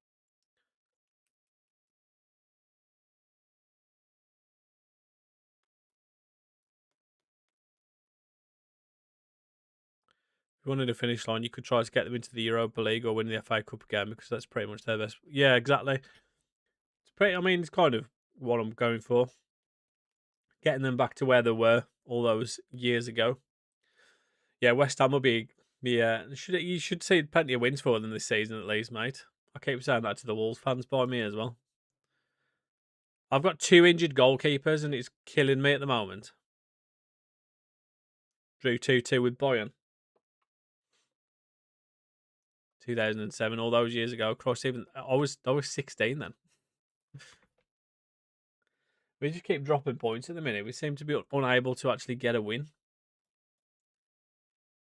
If you wanted a finish line, you could try to get them into the Europa League or win the FA Cup again, because that's pretty much their best. Yeah, exactly. It's pretty. I mean, it's kind of what I'm going for. Getting them back to where they were all those years ago. Yeah, West Ham will be. Yeah, you should see plenty of wins for them this season at least, mate. I keep saying that to the Wolves fans by me as well. I've got 2 injured goalkeepers and it's killing me at the moment. Drew 2-2 with Bayern. 2007, all those years ago. Cross, even I was 16 then. We just keep dropping points at the minute. We seem to be unable to actually get a win.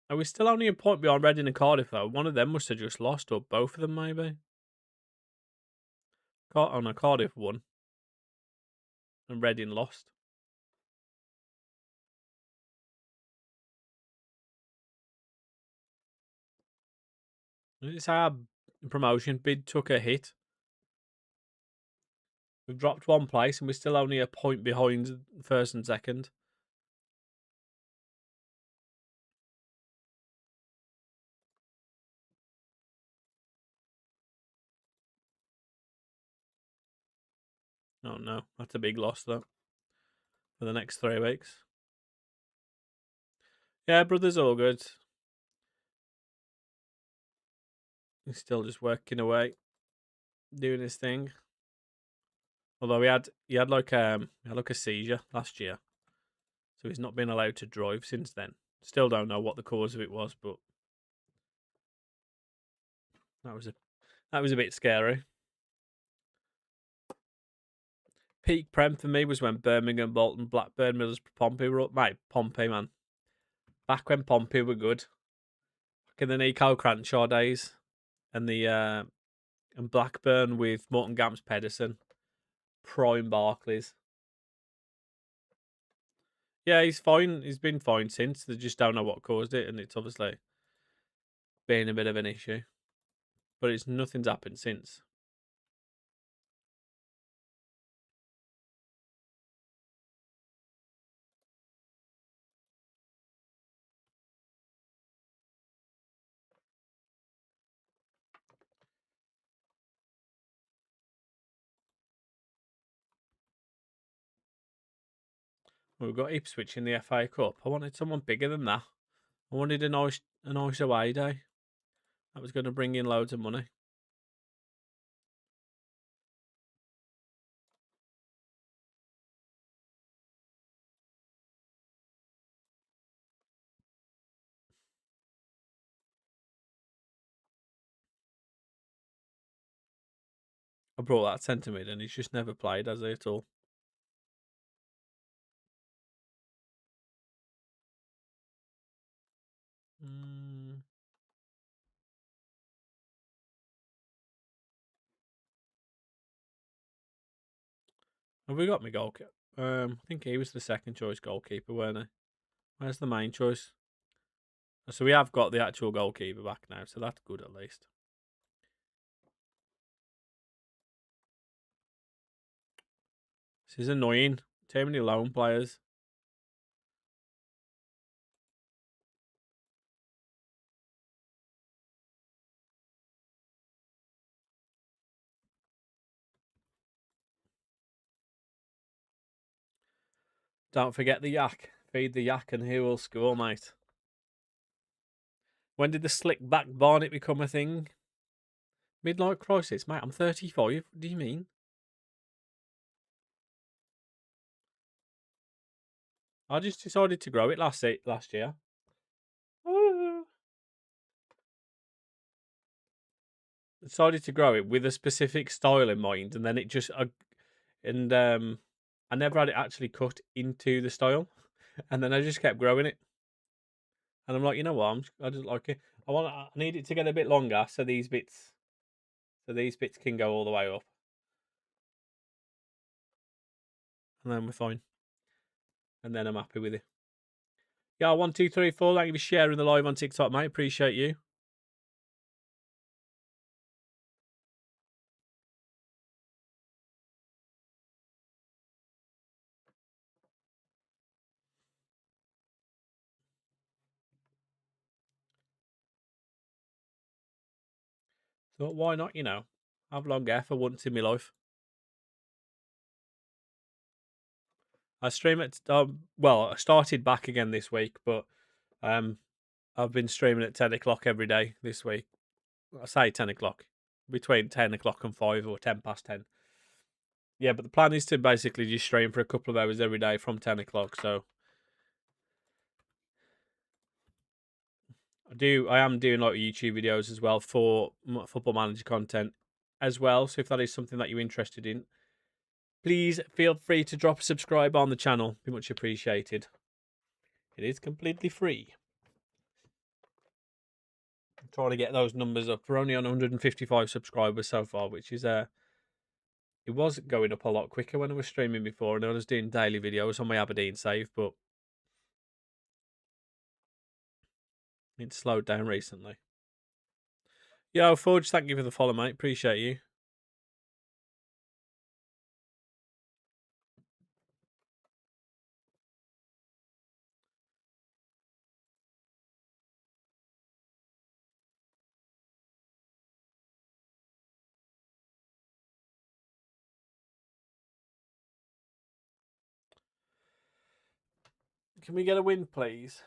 And we're still only a point behind Reading and Cardiff, though. One of them must have just lost, or both of them, maybe. Cardiff won. And Reading lost. It's our promotion bid took a hit. We've dropped 1 place and we're still only a point behind first and second. Oh no, that's a big loss though. For the next 3 weeks. Yeah, brother's all good. He's still just working away, doing his thing. Although he had like a seizure last year, so he's not been allowed to drive since then. Still don't know what the cause of it was, but that was a bit scary. Peak Prem for me was when Birmingham, Bolton, Blackburn, Middlesbrough, Pompey were up. Mate, Pompey, man. Back when Pompey were good. Back in the Nico Cranshaw days. And and Blackburn with Morton Gamps Pedersen. Prime Barclays. Yeah, he's fine. He's been fine since. They just don't know what caused it, and it's obviously been a bit of an issue. But nothing's happened since. We've got Ipswich in the FA Cup. I wanted someone bigger than that. I wanted a nice away day. That was going to bring in loads of money. I brought that centre mid and he's just never played, has he, at all? Have we got my goalkeeper? I think he was the second choice goalkeeper, weren't he? Where's the main choice? So we have got the actual goalkeeper back now, so that's good at least. This is annoying. Too many lone players. Don't forget the yak. Feed the yak and he will score, mate. When did the slick back Barnet become a thing? Midlife crisis, mate. I'm 35. What do you mean? I just decided to grow it last year. Decided to grow it with a specific style in mind, and then it just I never had it actually cut into the style, and then I just kept growing it. And I'm like, you know what? I just like it. I need it to get a bit longer, so these bits can go all the way up, and then we're fine. And then I'm happy with it. Yeah, 1, 2, 3, 4. Thank you for sharing the live on TikTok, mate. Appreciate you. So why not? Have long hair for once in my life. I stream it. I started back again this week, but I've been streaming at 10 o'clock every day this week. I say 10 o'clock, between 10 o'clock and 5 or 10 past 10. Yeah, but the plan is to basically just stream for a couple of hours every day from 10 o'clock. So I am doing like YouTube videos as well for Football Manager content as well. So if that is something that you're interested in, please feel free to drop a subscribe on the channel. Be much appreciated. It is completely free. I'm trying to get those numbers up. We're only on 155 subscribers so far, which is it was going up a lot quicker when I was streaming before, and I was doing daily videos on my Aberdeen save, but it's slowed down recently. Yo, Forge, thank you for the follow, mate. Appreciate you. Can we get a win, please?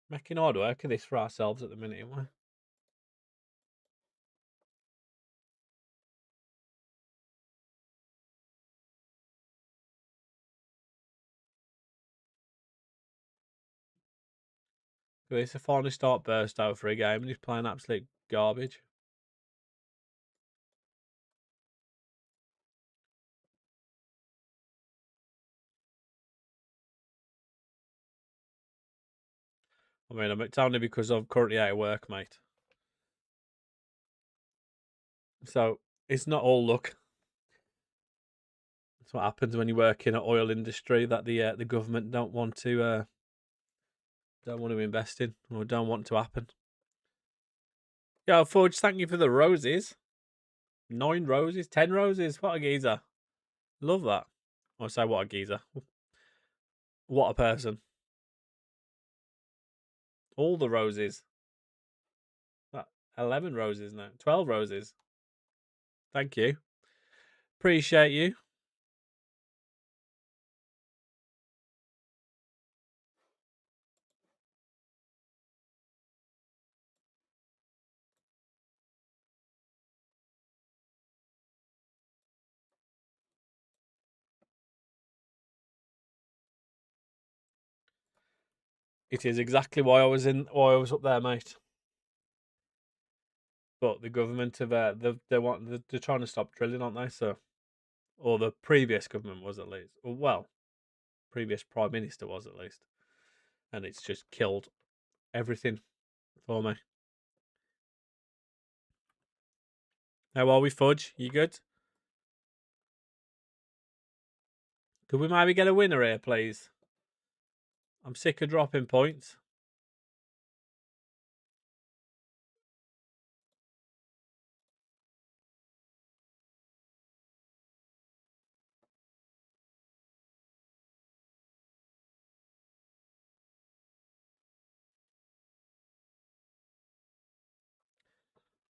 Making hard work of this for ourselves at the minute, aren't we? It's a finally start burst out for a game, and he's playing absolute garbage. I mean, it's only because I'm currently out of work, mate. So it's not all luck. That's what happens when you work in an oil industry that the government don't want to invest in or don't want to happen. Yeah, Forge, thank you for the roses. 9 roses, 10 roses. What a geezer! Love that. I say, what a geezer. What a person. All the roses. 11 roses now. 12 roses. Thank you. Appreciate you. It is exactly why I was up there, mate. But the government have they're trying to stop drilling, aren't they? So, or the previous government was at least. Well, previous prime minister was at least, and it's just killed everything for me. How are we, Fudge? You good? Could we maybe get a winner here, please? I'm sick of dropping points.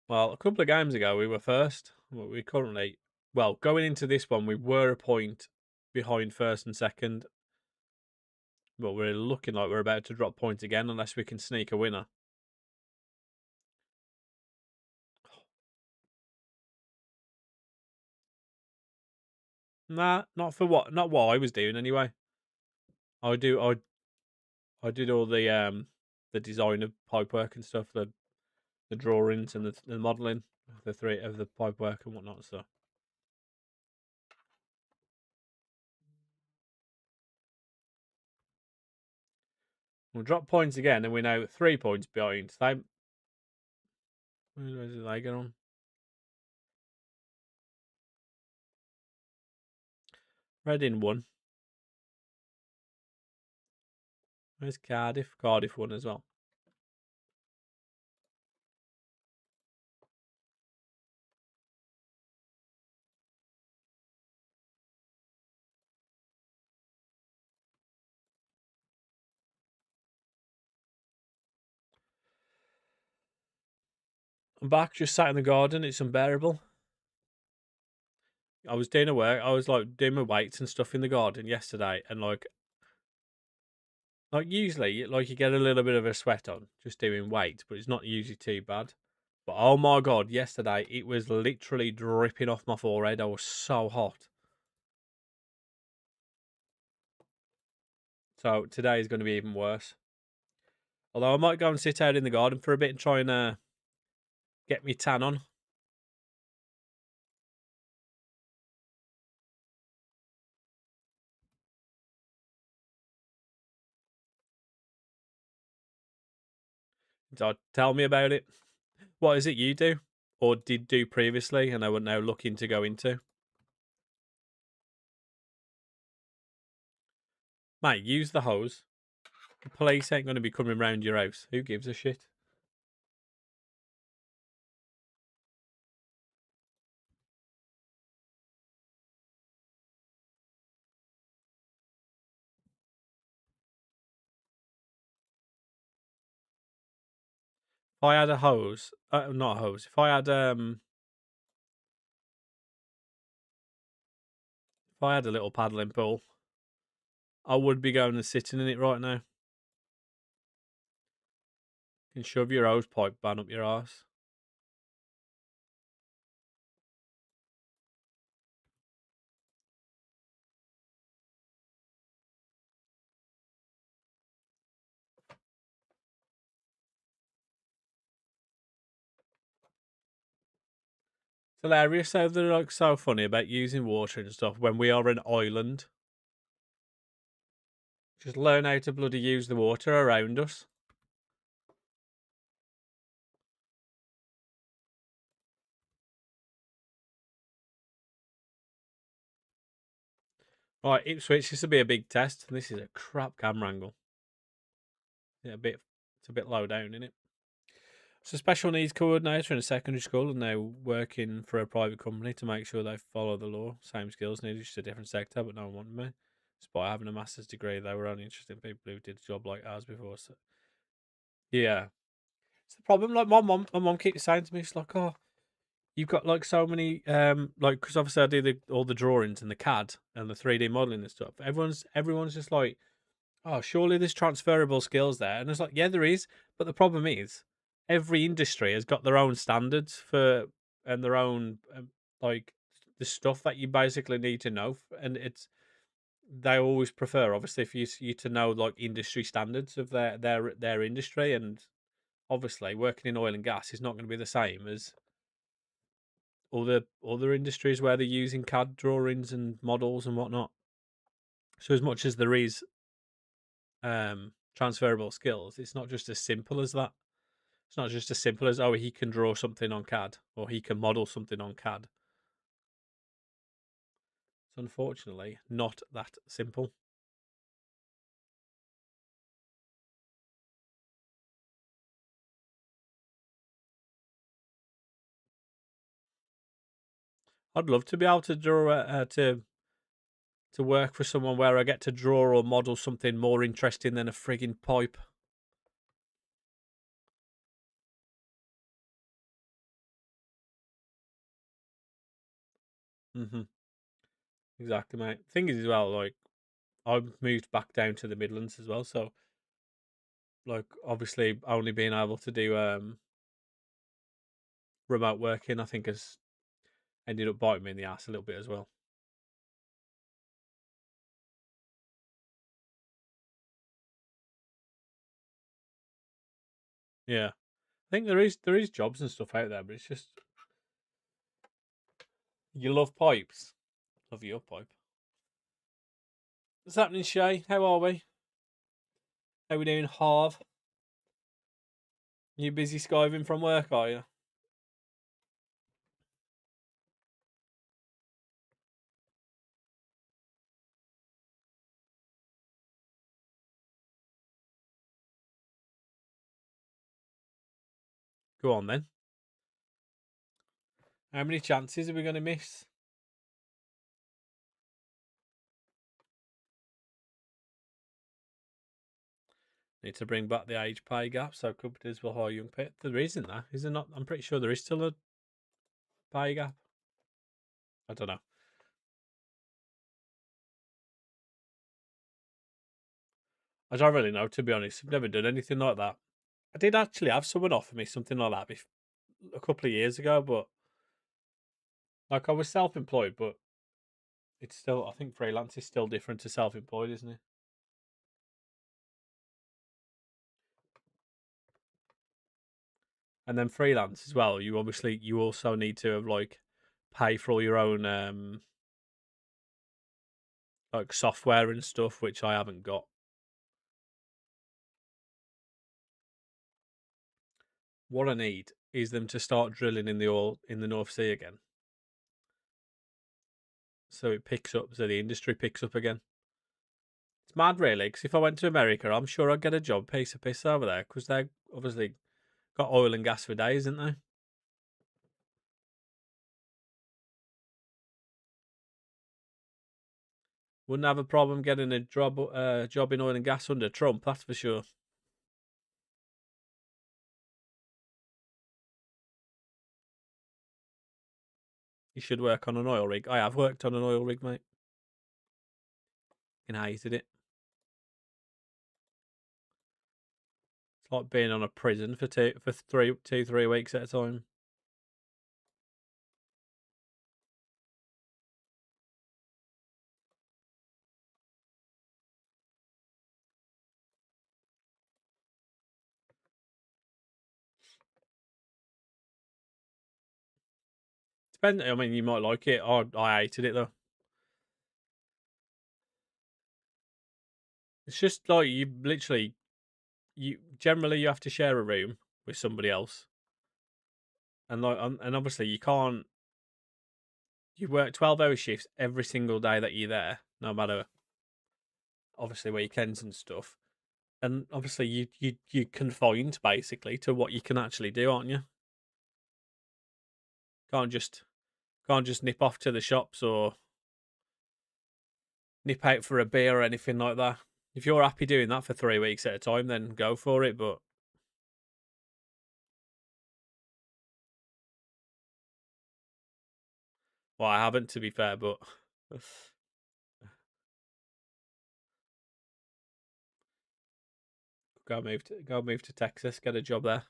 Well, a couple of games ago we were first. We currently, well, going into this one, we were a point behind first and second. But we're looking like we're about to drop points again unless we can sneak a winner. Nah, not what I was doing anyway. I did all the design of pipework and stuff, the drawings and the modelling of the pipework and whatnot. So we'll drop points again, and we're now 3 points behind. Where did they get on? Reading won. Where's Cardiff? Cardiff won as well. I'm back, just sat in the garden. It's unbearable. I was doing work. I was like doing my weights and stuff in the garden yesterday, and like usually, like you get a little bit of a sweat on just doing weights, but it's not usually too bad. But oh my god, yesterday it was literally dripping off my forehead. I was so hot. So today is going to be even worse. Although I might go and sit out in the garden for a bit and try and get me tan on. So tell me about it. What is it you do or did do previously and I would now looking to go into? Mate, use the hose. The police ain't going to be coming round your house. Who gives a shit? If I had a hose, not a hose. If I had a little paddling pool, I would be going and sitting in it right now. You can shove your hose pipe ban up your arse. It's hilarious how they're like so funny about using water and stuff when we are an island. Just learn how to bloody use the water around us. Right, Ipswich, this will be a big test. This is a crap camera angle. Yeah, it's a bit low down, isn't it? So special needs coordinator in a secondary school and now working for a private company to make sure they follow the law. Same skills needed, just a different sector, but no one wanted me. Despite having a master's degree, they were only interested in people who did a job like ours before. So yeah. It's the problem. Like my mom keeps saying to me, she's like, "Oh, you've got like so many like because obviously I do all the drawings and the CAD and the 3D modeling and stuff. Everyone's just like, oh, surely there's transferable skills there, and it's like, yeah, there is, but the problem is every industry has got their own standards for and their own like the stuff that you basically need to know, and they always prefer obviously for you to know like industry standards of their industry, and obviously working in oil and gas is not going to be the same as other industries where they're using CAD drawings and models and whatnot. So as much as there is transferable skills, it's not just as simple as that. It's not just as simple as, oh, he can draw something on CAD or he can model something on CAD. It's unfortunately not that simple. I'd love to be able to draw to work for someone where I get to draw or model something more interesting than a frigging pipe. Mm-hmm. exactly, mate. Thing is, as well, like I moved back down to the Midlands as well, so like obviously only being able to do remote working, I think has ended up biting me in the ass a little bit as well. Yeah, I think there is jobs and stuff out there, but it's just you love pipes, love your pipe. What's happening, Shay? How are we? How we doing, Harv? You busy skiving from work, are you? Go on then. How many chances are we going to miss? Need to bring back the age pay gap so companies will hire young people. There isn't that, is there not? I'm pretty sure there is still a pay gap. I don't know. I don't really know, to be honest. I've never done anything like that. I did actually have someone offer me something like that a couple of years ago, but like I was self-employed, but it's still, I think freelance is still different to self-employed, isn't it? And then freelance as well. You also need to have like pay for all your own like software and stuff, which I haven't got. What I need is them to start drilling in the oil in the North Sea again, so it picks up, so the industry picks up again. It's mad, really, because if I went to America, I'm sure I'd get a job piece of piss over there, because they're obviously got oil and gas for days, isn't they? Wouldn't have a problem getting a job in oil and gas under Trump, that's for sure. You should work on an oil rig. I have worked on an oil rig, mate, and hated it. It's like being on a prison for 3 weeks at a time. Depends. I mean, you might like it. I hated it though. It's just like you generally you have to share a room with somebody else, and and obviously you can't. You work 12-hour shifts every single day that you're there, no matter obviously weekends and stuff. And obviously you confined basically to what you can actually do, aren't you? Can't just can't just nip off to the shops or nip out for a beer or anything like that. If you're happy doing that for 3 weeks at a time, then go for it. But well, I haven't, to be fair. But go move to Texas, get a job there.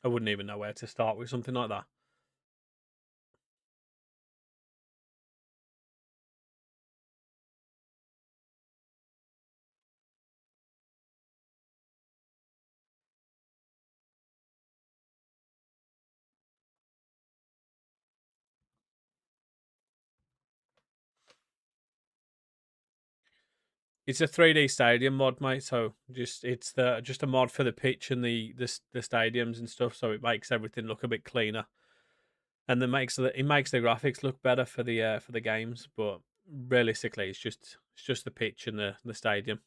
I wouldn't even know where to start with something like that. It's a 3D stadium mod, mate. So just a mod for the pitch and the stadiums and stuff. So it makes everything look a bit cleaner, and it makes the graphics look better for the games. But realistically, it's just the pitch and the stadium.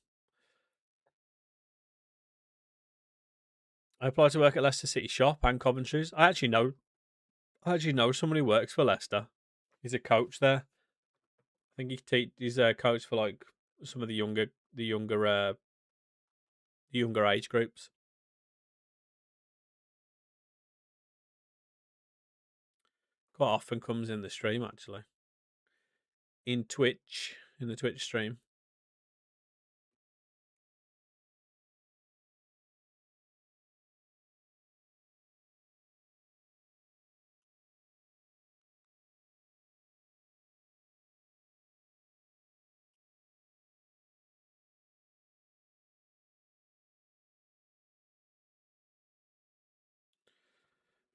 I applied to work at Leicester City Shop and Coventry's. I actually know someone who works for Leicester. He's a coach there. I think he's a coach for like some of the younger the younger age groups. Quite often comes in the stream actually. In the Twitch stream.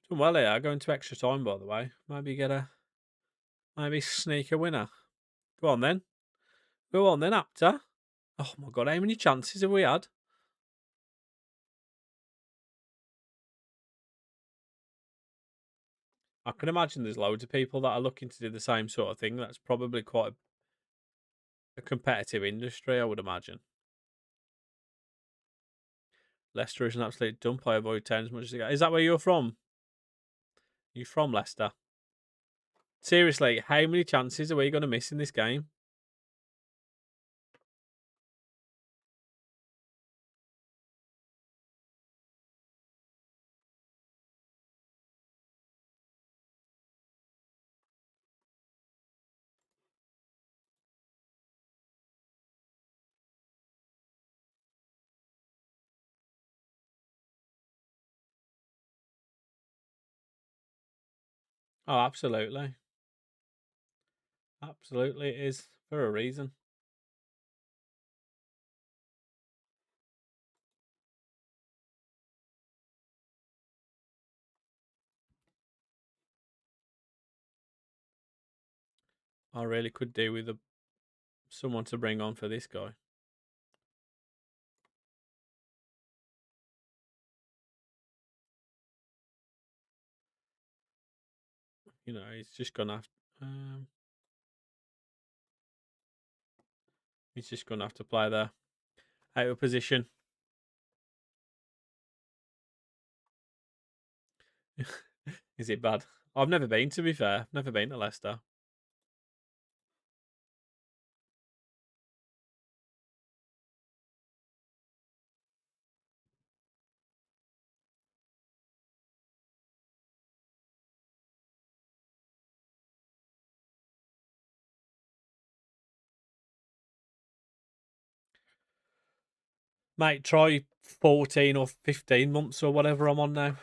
Doing well here, going to extra time by the way. Maybe sneak a winner. Go on then. Apter. Oh my god, how many chances have we had? I can imagine there's loads of people that are looking to do the same sort of thing. That's probably quite a competitive industry, I would imagine. Leicester is an absolute dump. I avoid town as much as I can. Is that where you're from? You from Leicester? Seriously, how many chances are we going to miss in this game? Oh, absolutely. Absolutely, it is for a reason. I really could do with someone to bring on for this guy. You know, he's just gonna have. He's just gonna have to play there, out of position. Is it bad? I've never been. To be fair, never been to Leicester. Mate, try 14 or 15 months or whatever I'm on now.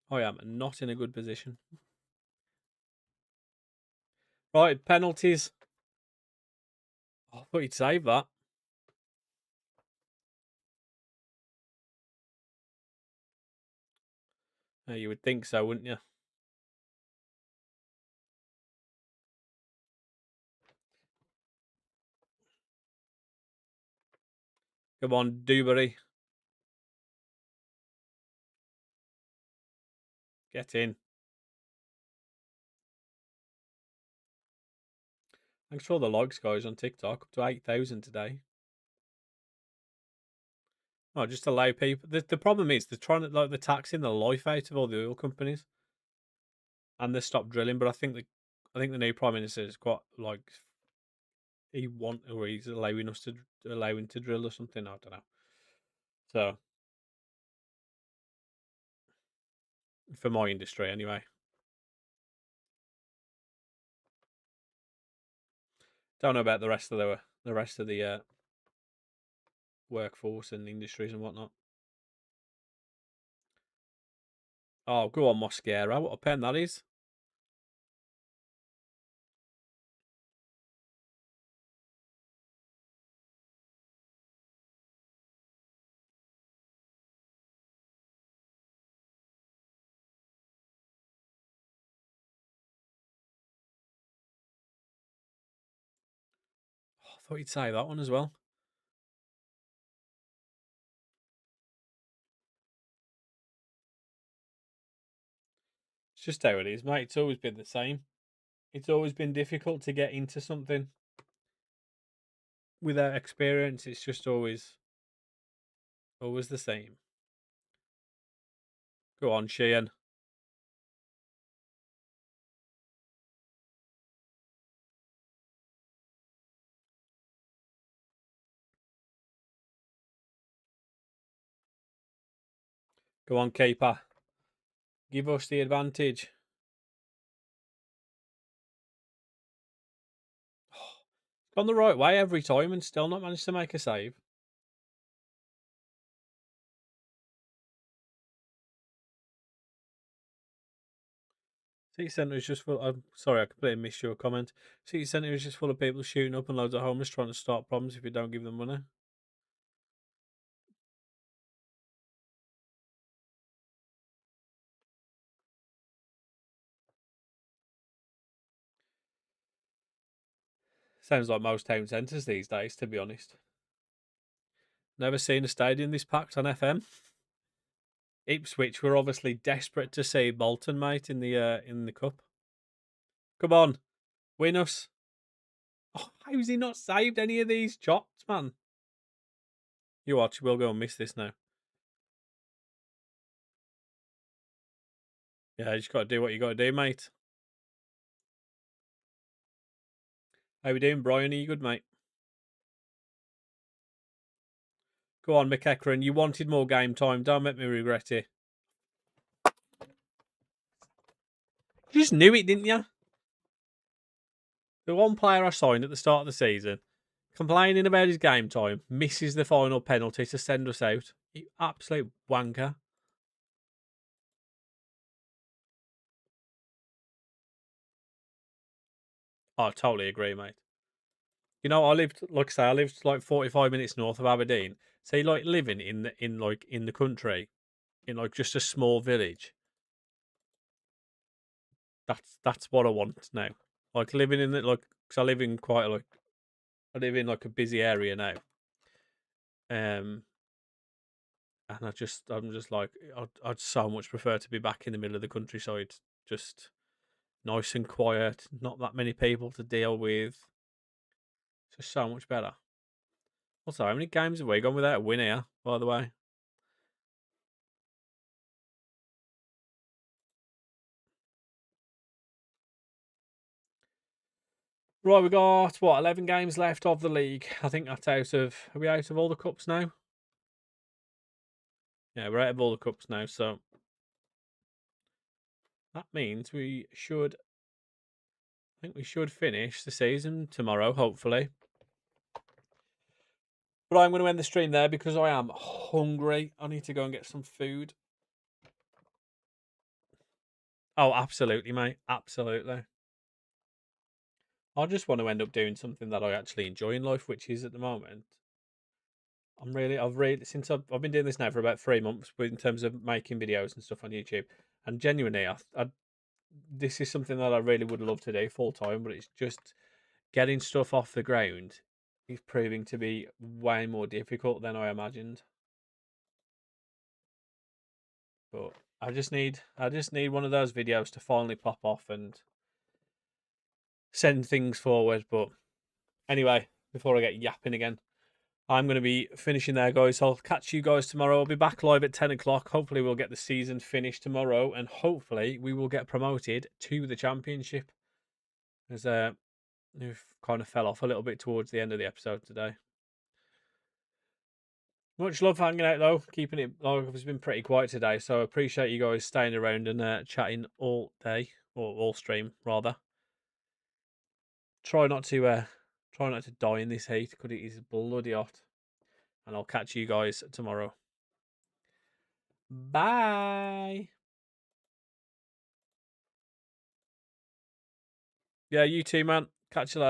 I am not in a good position. Right, penalties. Oh, I thought you'd save that. Yeah, you would think so, wouldn't you? Come on, Dewberry. Get in. Thanks for all the likes, guys, on TikTok. Up to 8,000 today. Oh, just allow people. The problem is they're trying to they're taxing the life out of all the oil companies, and they stopped drilling. But I think the new prime minister is quite like he's allowing us to allowing to drill or something. I don't know. So for my industry, anyway. Don't know about the rest of the workforce and industries and whatnot. Oh, go on, Mosquera. What a pen that is. Oh, I thought you'd say that one as well. It's just how it is, mate. It's always been the same. It's always been difficult to get into something without experience. It's just always the same. Go on, Sheehan. Go on, keeper. Give us the advantage. Gone the right way every time and still not managed to make a save. City Centre is just full. I'm sorry, I completely missed your comment. City Centre is just full of people shooting up and loads of homeless trying to start problems if you don't give them money. Sounds like most town centres these days, to be honest. Never seen a stadium this packed on FM. Ipswich were obviously desperate to see Bolton, mate, in the cup. Come on, win us. Oh, how's he not saved any of these shots, man? You watch, we'll go and miss this now. Yeah, you just got to do what you got to do, mate. How we doing, Brian? Are you good, mate? Go on, McEachran. You wanted more game time. Don't make me regret it. You just knew it, didn't you? The one player I signed at the start of the season, complaining about his game time, misses the final penalty to send us out. You absolute wanker. Oh, I totally agree, mate. You know, I lived, like I say, I lived like 45 minutes north of Aberdeen. So, like living in the country, in like just a small village. That's what I want now. Like living in it, like because I live in quite like I live in like a busy area now. And I'm just like I'd so much prefer to be back in the middle of the countryside, just nice and quiet, not that many people to deal with. It's just so much better. Also, how many games have we gone without a win here, by the way? Right, we got what 11 games left of the league. I think that's out of. Are we out of all the cups now? Yeah, we're out of all the cups now, so that means we should. I think we should finish the season tomorrow, hopefully. But I'm going to end the stream there because I am hungry. I need to go and get some food. Oh, absolutely, mate. Absolutely. I just want to end up doing something that I actually enjoy in life, which is at the moment. I've really, since I've been doing this now for about 3 months, but in terms of making videos and stuff on YouTube, and genuinely, this is something that I really would love to do full time, but it's just getting stuff off the ground is proving to be way more difficult than I imagined. But I just need one of those videos to finally pop off and send things forward. But anyway, before I get yapping again, I'm going to be finishing there, guys. I'll catch you guys tomorrow. I'll be back live at 10 o'clock. Hopefully, we'll get the season finished tomorrow, and hopefully, we will get promoted to the championship. As we've kind of fell off a little bit towards the end of the episode today. Much love hanging out though. Keeping it like it's been pretty quiet today, so I appreciate you guys staying around and chatting all day or all stream rather. Try not to die in this heat because it is bloody hot. And I'll catch you guys tomorrow. Bye. Yeah, you too, man. Catch you later.